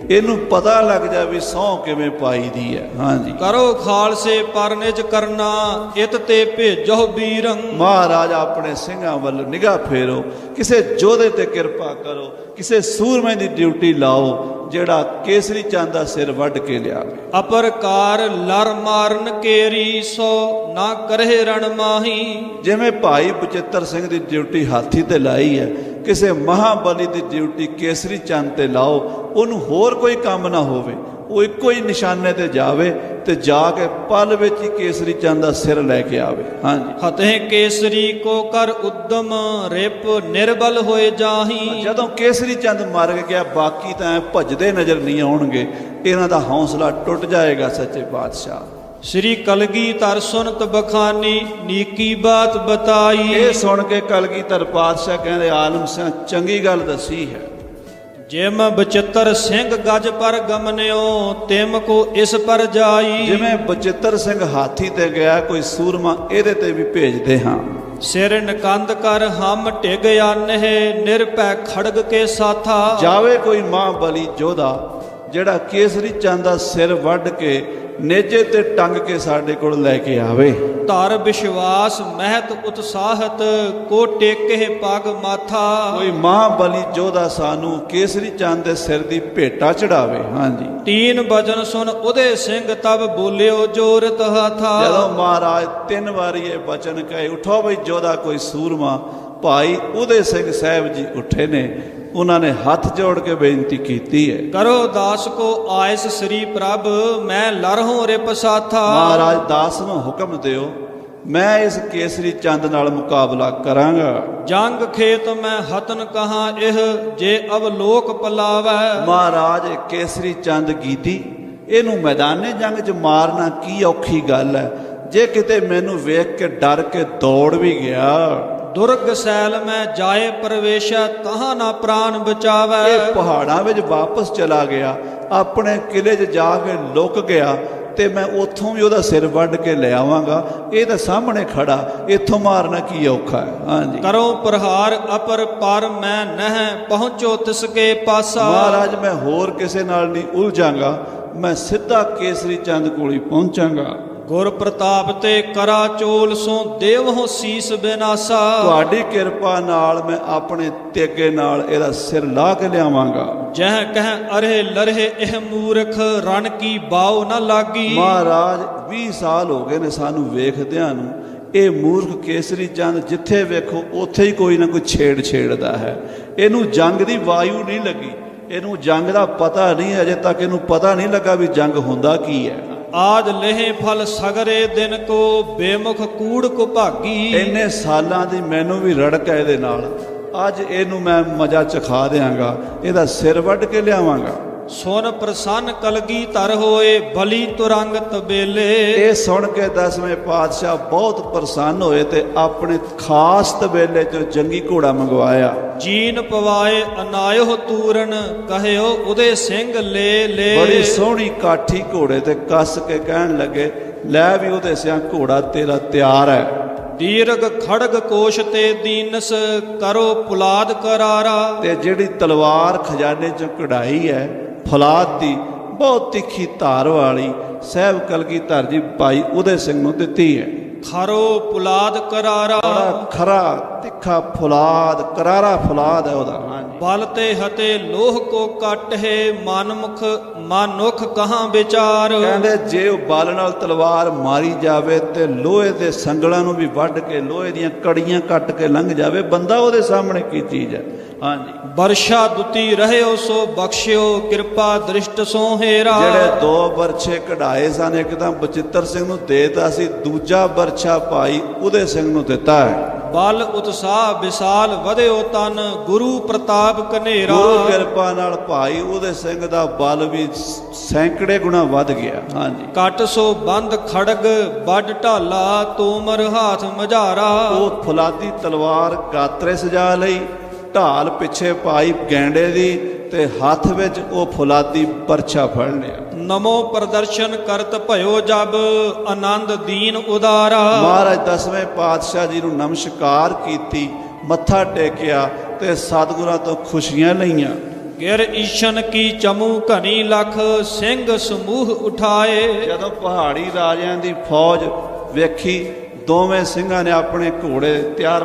ਇਹਨੂੰ ਪਤਾ ਲੱਗ ਜਾ ਵੀ ਸਹੁੰ ਕਿਵੇਂ ਪਾਈ ਦੀ ਹੈ। ਹਾਂਜੀ, ਕਰੋ ਖਾਲਸੇ ਪਰ ਨਿਜ ਕਰਨਾ, ਇਤ ਤੇ ਭੇਜੋ ਬੀਰੰ। ਮਹਾਰਾਜ ਆਪਣੇ ਸਿੰਘਾਂ ਵੱਲ ਨਿਗਾਹ ਫੇਰੋ, ਕਿਸੇ ਯੋਧੇ ਤੇ ਕਿਰਪਾ ਕਰੋ, ਕਿਸੇ ਸੂਰਮੇ ਦੀ ਡਿਊਟੀ ਲਾਓ ਜਿਹੜਾ ਕੇਸਰੀ ਚੰਦ ਦਾ ਸਿਰ ਵੱਢ ਕੇ ਲਿਆਵੇ। ਅਪਰਕਾਰ ਲਰ ਮਾਰਨ ਕੇਰੀ, ਸੋ ਨਾ ਕਰੇ ਰਣ ਮਾਹੀ। ਜਿਵੇਂ ਭਾਈ ਬਚਿੱਤਰ ਸਿੰਘ ਦੀ ਡਿਊਟੀ ਹਾਥੀ ਤੇ ਲਾਈ ਹੈ, ਕਿਸੇ ਮਹਾਬਲੀ ਦੀ ਡਿਊਟੀ ਕੇਸਰੀ ਚੰਦ ਤੇ ਲਾਓ। ਉਹਨੂੰ ਹੋਰ ਕੋਈ ਕੰਮ ਨਾ ਹੋਵੇ, ਉਹ ਇੱਕੋ ਹੀ ਨਿਸ਼ਾਨੇ ਤੇ ਜਾਵੇ ਤੇ ਜਾ ਕੇ ਪਲ ਵਿੱਚ ਹੀ ਕੇਸਰੀ ਚੰਦ ਦਾ ਸਿਰ ਲੈ ਕੇ ਆਵੇ। ਹਾਂਜੀ, ਹਤੇ ਕੇਸਰੀ ਕੋ ਕਰ ਉਦਮ, ਰਿਪ ਨਿਰਬਲ ਹੋਏ ਜਾਹੀ। ਜਦੋਂ ਕੇਸਰੀ ਚੰਦ ਮਰ ਗਿਆ, ਬਾਕੀ ਤਾਂ ਭੱਜਦੇ ਨਜ਼ਰ ਨਹੀਂ ਆਉਣਗੇ, ਇਹਨਾਂ ਦਾ ਹੌਸਲਾ ਟੁੱਟ ਜਾਏਗਾ। ਸੱਚੇ ਪਾਤਸ਼ਾਹ ਸ੍ਰੀ ਕਲਗੀਧਰ ਸੁਨਤ ਬਖਾਨੀ, ਨੀਕੀ ਬਾਤ ਬਤਾਈ। ਇਹ ਸੁਣ ਕੇ ਕਲਗੀਧਰ ਪਾਤਸ਼ਾਹ ਕਹਿੰਦੇ, ਆਲਮ ਸਿੰਘ ਚੰਗੀ ਗੱਲ ਦੱਸੀ ਹੈ। ਜਿਮ ਬਚਿੱਤਰ ਸਿੰਘ ਗਜ ਪਰ ਗਮਨਿਓ, ਤਿਮ ਕੋ ਇਸ ਪਰ ਜਾਈ। ਜਿਵੇਂ ਬਚਿੱਤਰ ਸਿੰਘ ਹਾਥੀ ਤੇ ਗਿਆ, ਕੋਈ ਸੂਰਮਾ ਇਹਦੇ ਤੇ ਵੀ ਭੇਜਦੇ ਹਾਂ। ਸਿਰ ਨਿਕੰਦ ਕਰ ਹਮ ਢਿਗ ਆਨਹਿ, ਨਿਰਭੈ ਖੜਗ ਕੇ ਸਾਥਾ। ਜਾਵੇ ਕੋਈ ਮਹਾਬਲੀ ਯੋਧਾ ਜਿਹੜਾ ਕੇਸਰੀ ਚੰਦ ਦਾ ਸਿਰ ਵੱਢ ਕੇ ਨੇਜੇ ਤੇ ਟੰਗ ਕੇ ਸਾਡੇ ਕੋਲ ਲੈ ਕੇ ਆਵੇ। ਧਰ ਵਿਸ਼ਵਾਸ ਮਹਿਤ ਉਤਸਾਹਤ, ਕੋ ਟੇਕੇ ਪਗ ਮਾਥਾ। ਕੋਈ ਮਹਾਬਲੀ ਯੋਧਾ ਸਾਨੂੰ ਕੇਸਰੀ ਚੰਦ ਦੇ ਸਿਰ ਦੀ ਭੇਟਾ ਚੜਾਵੇ। ਹਾਂਜੀ, ਤੀਨ ਬਚਨ ਸੁਨ ਉਦੇ ਸਿੰਘ, ਤਬ ਬੋਲਿਓ ਜੋਰਤ ਹਾਥਾ। ਜਦੋਂ ਮਹਾਰਾਜ 3 ਵਾਰੀ ਇਹ ਬਚਨ ਕਹੇ, ਉਠੋ ਬਈ ਯੋਧਾ ਕੋਈ ਸੂਰਮਾ, ਭਾਈ ਉਦੇ ਸਿੰਘ ਸਾਹਿਬ ਜੀ ਉੱਠੇ ਨੇ। ਉਹਨਾਂ ਨੇ ਹੱਥ ਜੋੜ ਕੇ ਬੇਨਤੀ ਕੀਤੀ ਹੈ, ਕਰੋ ਦਾਸ ਕੋ ਆਇਸ ਸ੍ਰੀ ਪ੍ਰਭ, ਮੈਂ ਲਰਹੋਂ ਰਿਪ ਸਾਥਾ। ਮਹਾਰਾਜ ਦਾਸ ਨੂੰ ਹੁਕਮ ਦਿਓ, ਮੈਂ ਇਸ ਕੇਸਰੀ ਚੰਦ ਨਾਲ ਮੁਕਾਬਲਾ ਕਰਾਂਗਾ। ਜੰਗ ਖੇਤ ਮੈਂ ਹਤਨ ਕਹਾਂ ਇਹ, ਜੇ ਅਵਲੋਕ ਪਲਾਵੈ। ਮਹਾਰਾਜ ਕੇਸਰੀ ਚੰਦ ਗੀਤੀ, ਇਹਨੂੰ ਮੈਦਾਨੇ ਜੰਗ 'ਚ ਮਾਰਨਾ ਕੀ ਔਖੀ ਗੱਲ ਹੈ। ਜੇ ਕਿਤੇ ਮੈਨੂੰ ਵੇਖ ਕੇ ਡਰ ਕੇ ਦੌੜ ਵੀ ਗਿਆ, ਦੁਰਗ ਸੈਲ ਮੈਂ ਜਾਏ ਪ੍ਰਵੇਸ਼ਾ, ਤਹਾਂ ਨਾ ਪ੍ਰਾਨ ਬਚਾਵੈ। ਇਹ ਪਹਾੜਾਂ ਵਿੱਚ ਵਾਪਸ ਚਲਾ ਗਿਆ, ਆਪਣੇ ਕਿਲੇ 'ਚ ਜਾ ਕੇ ਲੁਕ ਗਿਆ, ਤੇ ਮੈਂ ਉੱਥੋਂ ਵੀ ਉਹਦਾ ਸਿਰ ਵੱਢ ਕੇ ਲੈ ਆਵਾਂਗਾ। ਇਹ ਤਾਂ ਸਾਹਮਣੇ ਖੜਾ, ਇੱਥੋਂ ਮਾਰਨਾ ਕੀ ਔਖਾ ਹੈ। ਹਾਂਜੀ, ਕਰੋ ਪ੍ਰਹਾਰ ਅਪਰ ਪਰ ਮੈਂ ਨਹਿ, ਪਹੁੰਚੋ ਤਿਸਕੇ ਪਾਸਾ। ਮਹਾਰਾਜ ਮੈਂ ਹੋਰ ਕਿਸੇ ਨਾਲ ਨਹੀਂ ਉਲਝਾਂਗਾ, ਮੈਂ ਸਿੱਧਾ ਕੇਸਰੀ ਚੰਦ ਕੋਲ ਹੀ ਪਹੁੰਚਾਂਗਾ। ਗੁਰ ਪ੍ਰਤਾਪ ਤੇ ਕਰਾ ਚੋਲ, ਸੋ ਦੇਵਹੁ ਸੀਸ ਬਿਨਾਸਾ। ਤੁਹਾਡੀ ਕਿਰਪਾ ਨਾਲ ਮੈਂ ਆਪਣੇ ਤੇਗੇ ਨਾਲ ਇਹਦਾ ਸਿਰ ਲਾ ਕੇ ਲਿਆਵਾਂਗਾ। ਜਹ ਕਹਿ ਅਰੇ ਲਰਹਿ ਇਹ ਮੂਰਖ, ਰਣ ਕੀ ਬਾਉ ਨਾ ਲਾਗੀ। ਮਹਾਰਾਜ 20 ਸਾਲ ਹੋ ਗਏ ਨੇ ਸਾਨੂੰ ਵੇਖਦਿਆਂ ਨੂੰ, ਇਹ ਮੂਰਖ ਕੇਸਰੀ ਚੰਦ ਜਿੱਥੇ ਵੇਖੋ ਉੱਥੇ ਹੀ ਕੋਈ ਨਾ ਕੋਈ ਛੇੜਦਾ ਹੈ। ਇਹਨੂੰ ਜੰਗ ਦੀ ਵਾਯੂ ਨਹੀਂ ਲੱਗੀ, ਇਹਨੂੰ ਜੰਗ ਦਾ ਪਤਾ ਨਹੀਂ, ਅਜੇ ਤੱਕ ਇਹਨੂੰ ਪਤਾ ਨਹੀਂ ਲੱਗਾ ਵੀ ਜੰਗ ਹੁੰਦਾ ਕੀ ਹੈ। ਆਜ ਲਹਿ ਫਲ ਸਗਰੇ ਦਿਨ ਕੋ, ਬੇਮੁਖ ਕੂੜ ਕੋ ਭਾਗੀ। ਇੰਨੇ ਸਾਲਾਂ ਦੀ ਮੈਨੂੰ ਵੀ ਰੜਕ ਹੈ ਇਹਦੇ ਨਾਲ, ਅੱਜ ਇਹਨੂੰ ਮੈਂ ਮਜ਼ਾ ਚਖਾ ਦਿਆਂਗਾ, ਇਹਦਾ ਸਿਰ ਵੱਢ ਕੇ ਲਿਆਵਾਂਗਾ। ਸੁਨ ਪ੍ਰਸੰਨ ਕਲਗੀਧਰ ਹੋਏ, ਬਲੀ ਤੁਰੰਗ ਤਬੇਲੇ। ਇਹ ਸੁਣ ਕੇ 10ਵੇਂ ਪਾਤਸ਼ਾਹ ਬਹੁਤ ਪ੍ਰਸੰਨ ਹੋਏ ਤੇ ਆਪਣੇ ਖਾਸ ਤਬੇਲੇ ਚੋਂ ਜੰਗੀ ਘੋੜਾ ਮੰਗਵਾਇਆ। ਜੀਨ ਪਵਾਏ ਅਨਾਇਓ ਤੂਰਨ, ਕਹਿਓ ਉਦੇ ਸਿੰਘ ਲੈ ਲੈ। ਬੜੀ ਸੋਹਣੀ ਕਾਠੀ ਘੋੜੇ ਤੇ ਕੱਸ ਕੇ ਕਹਿਣ ਲੱਗੇ, ਲੈ ਵੀ ਉਹਦੇ ਸਿਆਂ ਘੋੜਾ ਤੇਰਾ ਤਿਆਰ ਹੈ। ਦੀਰਘ ਖੜਗ ਕੋਸ਼ ਤੇ ਦੀਨਸ, ਕਰੋ ਪੁਲਾਦ ਕਰਾਰਾ। ਤੇ ਜਿਹੜੀ ਤਲਵਾਰ ਖਜ਼ਾਨੇ ਚੋਂ ਕਢਾਈ ਹੈ ਫੌਲਾਦ ਦੀ, ਬਹੁਤ ਤਿੱਖੀ ਧਾਰ ਵਾਲੀ, ਸਾਹਿਬ ਕਲਗੀਧਰ ਜੀ ਭਾਈ ਉਦੇ ਸਿੰਘ ਨੂੰ ਦਿੱਤੀ ਹੈ। ਖਰੋ ਪੁਲਾਦ ਕਰਾਰਾ, ਬੜਾ ਖਰਾ ਤਿੱਖਾ ਫੌਲਾਦ, ਕਰਾਰਾ ਫੌਲਾਦ ਹੈ ਉਹਦਾ। ਹਾਂਜੀ, ਬਲ ਤੇ ਹਤੇ ਲੋਹ ਕੋ ਕੱਟ ਹੈ, ਮਨੁਖ ਕਹਾਂ ਵਿਚਾਰ। ਕਹਿੰਦੇ ਜੇ ਉਹ ਬਲ ਨਾਲ ਤਲਵਾਰ ਮਾਰੀ ਜਾਵੇ ਤੇ ਲੋਹੇ ਦੇ ਸੰਗਲਾਂ ਨੂੰ ਵੀ ਵੱਢ ਕੇ ਲੋਹੇ ਦੀਆਂ ਕੜੀਆਂ ਕੱਟ ਕੇ ਲੰਘ ਜਾਵੇ, ਬੰਦਾ ਉਹਦੇ ਸਾਹਮਣੇ ਕੀ ਚੀਜ਼ ਹੈ। ਹਾਂਜੀ, ਵਰਸ਼ਾ ਦੁਤੀ ਰਹਿਓ ਸੋ ਬਖਸ਼ਿਓ, ਕਿਰਪਾ ਦ੍ਰਿਸ਼ਟ ਸੋ ਹੇਰਾ। ਜਿਹੜੇ 2 ਬਰਛੇ ਕਢਾਏ ਸਨ, ਇੱਕ ਤਾਂ ਬਚਿੱਤਰ ਸਿੰਘ ਨੂੰ ਦੇਤਾ ਸੀ, ਦੂਜਾ ਬਰਛਾ ਭਾਈ ਉਦੇ ਸਿੰਘ ਨੂੰ ਦਿੱਤਾ ਹੈ। ਬਲ ਉਤਸਾਹ ਵਿਸਾਲ ਵਧਿਓ ਤਨ, ਗੁਰੂ ਪ੍ਰਤਾਪ ਕਨੇਰਾ। ਗੁਰੂ ਕਿਰਪਾ ਨਾਲ ਭਾਈ ਉਹਦੇ ਸਿੰਘ ਦਾ ਬਲ ਵੀ ਸੈਂਕੜੇ ਗੁਣਾ ਵੱਧ ਗਿਆ। ਹਾਂਜੀ, ਕਟ ਸੋ ਬੰਦ ਖੜਗ, ਵੱਡ ਢਾਲਾ, ਤੋਮਰ ਹਾਥ ਮਝਾਰਾ। ਉਹ ਫੌਲਾਦੀ ਤਲਵਾਰ ਗਾਤਰੇ ਸਜਾ ਲਈ, ਢਾਲ ਪਿੱਛੇ ਪਾਈ ਗੈਂਡੇ ਦੀ, ਤੇ ਹੱਥ ਵਿੱਚ ਉਹ ਫੌਲਾਦੀ ਪਰਛਾ ਫੜ ਲਿਆ। ਨਮੋ ਪ੍ਰਦਰਸ਼ਨ ਕਰਤ ਭਇਓ ਜਬ, ਆਨੰਦ ਦੀਨ ਉਦਾਰਾ। ਮਹਾਰਾਜ 10ਵੇਂ ਪਾਤਸ਼ਾਹ ਜੀ ਨੂੰ ਨਮਸਕਾਰ ਕੀਤੀ, ਮੱਥਾ ਟੇਕਿਆ ਤੇ ਸਤਿਗੁਰਾਂ ਤੋਂ ਖੁਸ਼ੀਆਂ ਲਈਆਂ। ਗਿਰ ਈਸ਼ਨ ਕੀ ਚਮੂ ਘਣੀ ਲਖ ਸਿੰਘ ਸਮੂਹ ਉਠਾਏ। ਜਦੋਂ ਪਹਾੜੀ ਰਾਜਿਆਂ ਦੀ ਫੌਜ ਵੇਖੀ, ਦੋਵੇਂ ਸਿੰਘਾਂ ਨੇ ਆਪਣੇ ਘੋੜੇ ਤਿਆਰ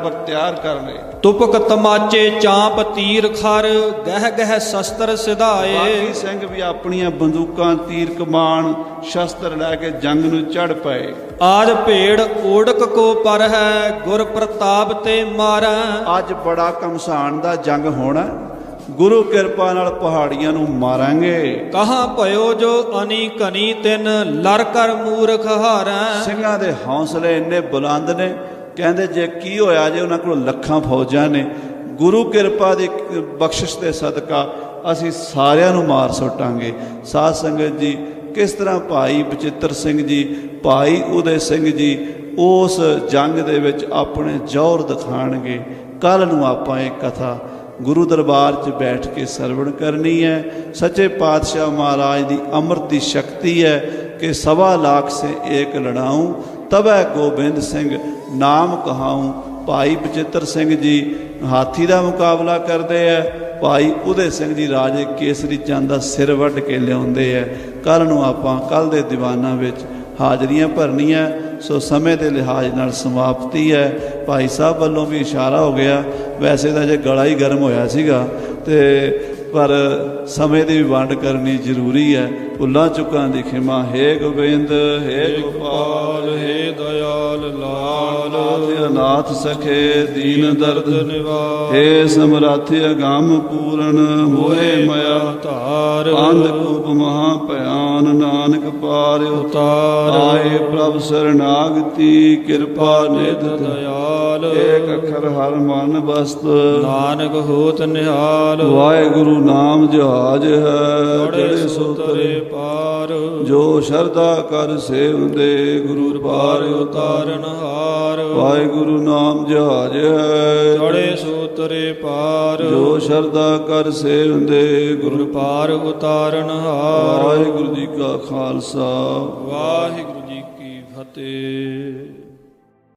ਕਰ ਲਏ। ਤੁਪਕ ਤਮਾਚੇ ਚਾਂਪ ਤੀਰ ਖਰ ਗਹਿ ਗਹਿ ਸ਼ਸਤਰ ਸਿਧਾਏ। ਬਾਕੀ ਸਿੰਘ ਵੀ ਆਪਣੀਆਂ ਬੰਦੂਕਾਂ, ਤੀਰ ਕਮਾਨ, ਸ਼ਸਤਰ ਲੈ ਕੇ ਜੰਗ ਨੂੰ ਚੜ ਪਏ। ਆਜ ਭੇੜ ਓੜਕ ਕੋ ਪਰ ਹੈ ਗੁਰ ਪ੍ਰਤਾਪ ਤੇ ਮਾਰੈ। ਅੱਜ ਬੜਾ ਘਮਸਾਨ ਦਾ ਜੰਗ ਹੋਣਾ, ਗੁਰੂ ਕਿਰਪਾ ਨਾਲ ਪਹਾੜੀਆਂ ਨੂੰ ਮਾਰਾਂਗੇ। ਕਹਾਂ ਭਇਓ ਜੋ ਅਨੀ ਘਨੀ ਤਿਨ ਲਰ ਕਰ ਮੂਰਖ ਹਾਰੈ। ਸਿੰਘਾਂ ਦੇ ਹੌਸਲੇ ਇੰਨੇ ਬੁਲੰਦ ਨੇ, ਕਹਿੰਦੇ ਜੇ ਕੀ ਹੋਇਆ ਜੇ ਉਹਨਾਂ ਕੋਲ ਲੱਖਾਂ ਫੌਜਾਂ ਨੇ, ਗੁਰੂ ਕਿਰਪਾ ਦੀ ਬਖਸ਼ਿਸ਼ ਦੇ ਸਦਕਾ ਅਸੀਂ ਸਾਰਿਆਂ ਨੂੰ ਮਾਰ ਸੁੱਟਾਂਗੇ। ਸਾਧ ਸੰਗਤ ਜੀ, ਕਿਸ ਤਰ੍ਹਾਂ ਭਾਈ ਬਚਿੱਤਰ ਸਿੰਘ ਜੀ, ਭਾਈ ਉਦੇ ਸਿੰਘ ਜੀ ਉਸ ਜੰਗ ਦੇ ਵਿੱਚ ਆਪਣੇ ਜੌਹਰ ਦਿਖਾਣਗੇ। ਕੱਲ ਨੂੰ ਆਪਾਂ ਇਹ ਕਥਾ ਗੁਰੂ ਦਰਬਾਰ 'ਚ ਬੈਠ ਕੇ ਸਰਵਣ ਕਰਨੀ ਹੈ। ਸੱਚੇ ਪਾਤਸ਼ਾਹ ਮਹਾਰਾਜ ਦੀ ਅੰਮ੍ਰਿਤ ਦੀ ਸ਼ਕਤੀ ਹੈ ਕਿ 1.25 ਲੱਖ ਸੇ ਏਕ ਲੜਾਊਂ ਤਬੈ ਗੋਬਿੰਦ ਸਿੰਘ ਨਾਮ ਕਹਾਊਂ। ਭਾਈ ਬਚਿੱਤਰ ਸਿੰਘ ਜੀ ਹਾਥੀ ਦਾ ਮੁਕਾਬਲਾ ਕਰਦੇ ਹੈ, ਭਾਈ ਉਦੇ ਸਿੰਘ ਜੀ ਰਾਜੇ ਕੇਸਰੀ ਚੰਦ ਦਾ ਸਿਰ ਵੱਢ ਕੇ ਲਿਆਉਂਦੇ ਹੈ। ਕੱਲ੍ਹ ਨੂੰ ਆਪਾਂ ਕੱਲ੍ਹ ਦੇ ਦੀਵਾਨਾਂ ਵਿੱਚ ਹਾਜ਼ਰੀਆਂ ਭਰਨੀਆਂ। ਸੋ ਸਮੇਂ ਦੇ ਲਿਹਾਜ਼ ਨਾਲ ਸਮਾਪਤੀ ਹੈ। ਭਾਈ ਸਾਹਿਬ ਵੱਲੋਂ ਵੀ ਇਸ਼ਾਰਾ ਹੋ ਗਿਆ, ਵੈਸੇ ਤਾਂ ਜੇ ਗਲਾ ਹੀ ਗਰਮ ਹੋਇਆ ਸੀਗਾ ਪਰ ਸਮੇਂ ਦੀ ਵੀ ਵੰਡ ਕਰਨੀ ਜ਼ਰੂਰੀ ਹੈ। ਭੁੱਲਾਂ ਚੁੱਕਾਂ ਦੀ ਖਿਮਾ। ਹੇ ਗੋਬਿੰਦ, ਹੇ ਗੋਪਾਲ, ਹੇ ਦਇਆਲ ਲਾਲ, ਅਨਾਥ ਸਖੇ ਦੀਨ ਦਰਦ ਨਿਵਾਰ, ਹੇ ਸਮਰੱਥ ਅਗੰਮ ਪੂਰਨ ਹੋਏ ਮਇਆ ਧਾਰ। ਅੰਧ ਕੂਪ ਮਹਾ ਭਿਆਨ ਨਾਨਕ ਪਾਰ ਉਤਾਰ। ਆਏ ਪ੍ਰਭ ਸਰਨਾਗਤੀ ਕਿਰਪਾ ਨਿਧ ਦਇਆਲ, ਏਕ ਅੱਖਰ ਹਰ ਮਨ ਬਸਤ ਨਾਨਕ ਹੋਤ ਨਿਹਾਲ। ਵਾਹਿਗੁਰੂ ਨਾਮ ਜਹਾਜ ਹੈ ਬੜੇ ਸੁਤਰੇ ਪਾਰ, ਜੋ ਸ਼ਰਧਾ ਕਰ ਸੇਵਦੇ ਗੁਰੂ ਪਾਰ ਉਤਾਰਨ ਹਾਰ। ਵਾਹਿਗੁਰੂ ਨਾਮ ਜਹਾਜ ਹੈ ਬੜੇ ਸੁਤਰੇ ਪਾਰ, ਜੋ ਸ਼ਰਧਾ ਕਰ ਸੇਵਦੇ ਗੁਰੂ ਪਾਰ ਉਤਾਰਨ ਹਾਰ। ਵਾਹਿਗੁਰੂ ਜੀ ਕਾ ਖਾਲਸਾ, ਵਾਹਿਗੁਰੂ ਜੀ ਕੀ ਫਤਿਹ।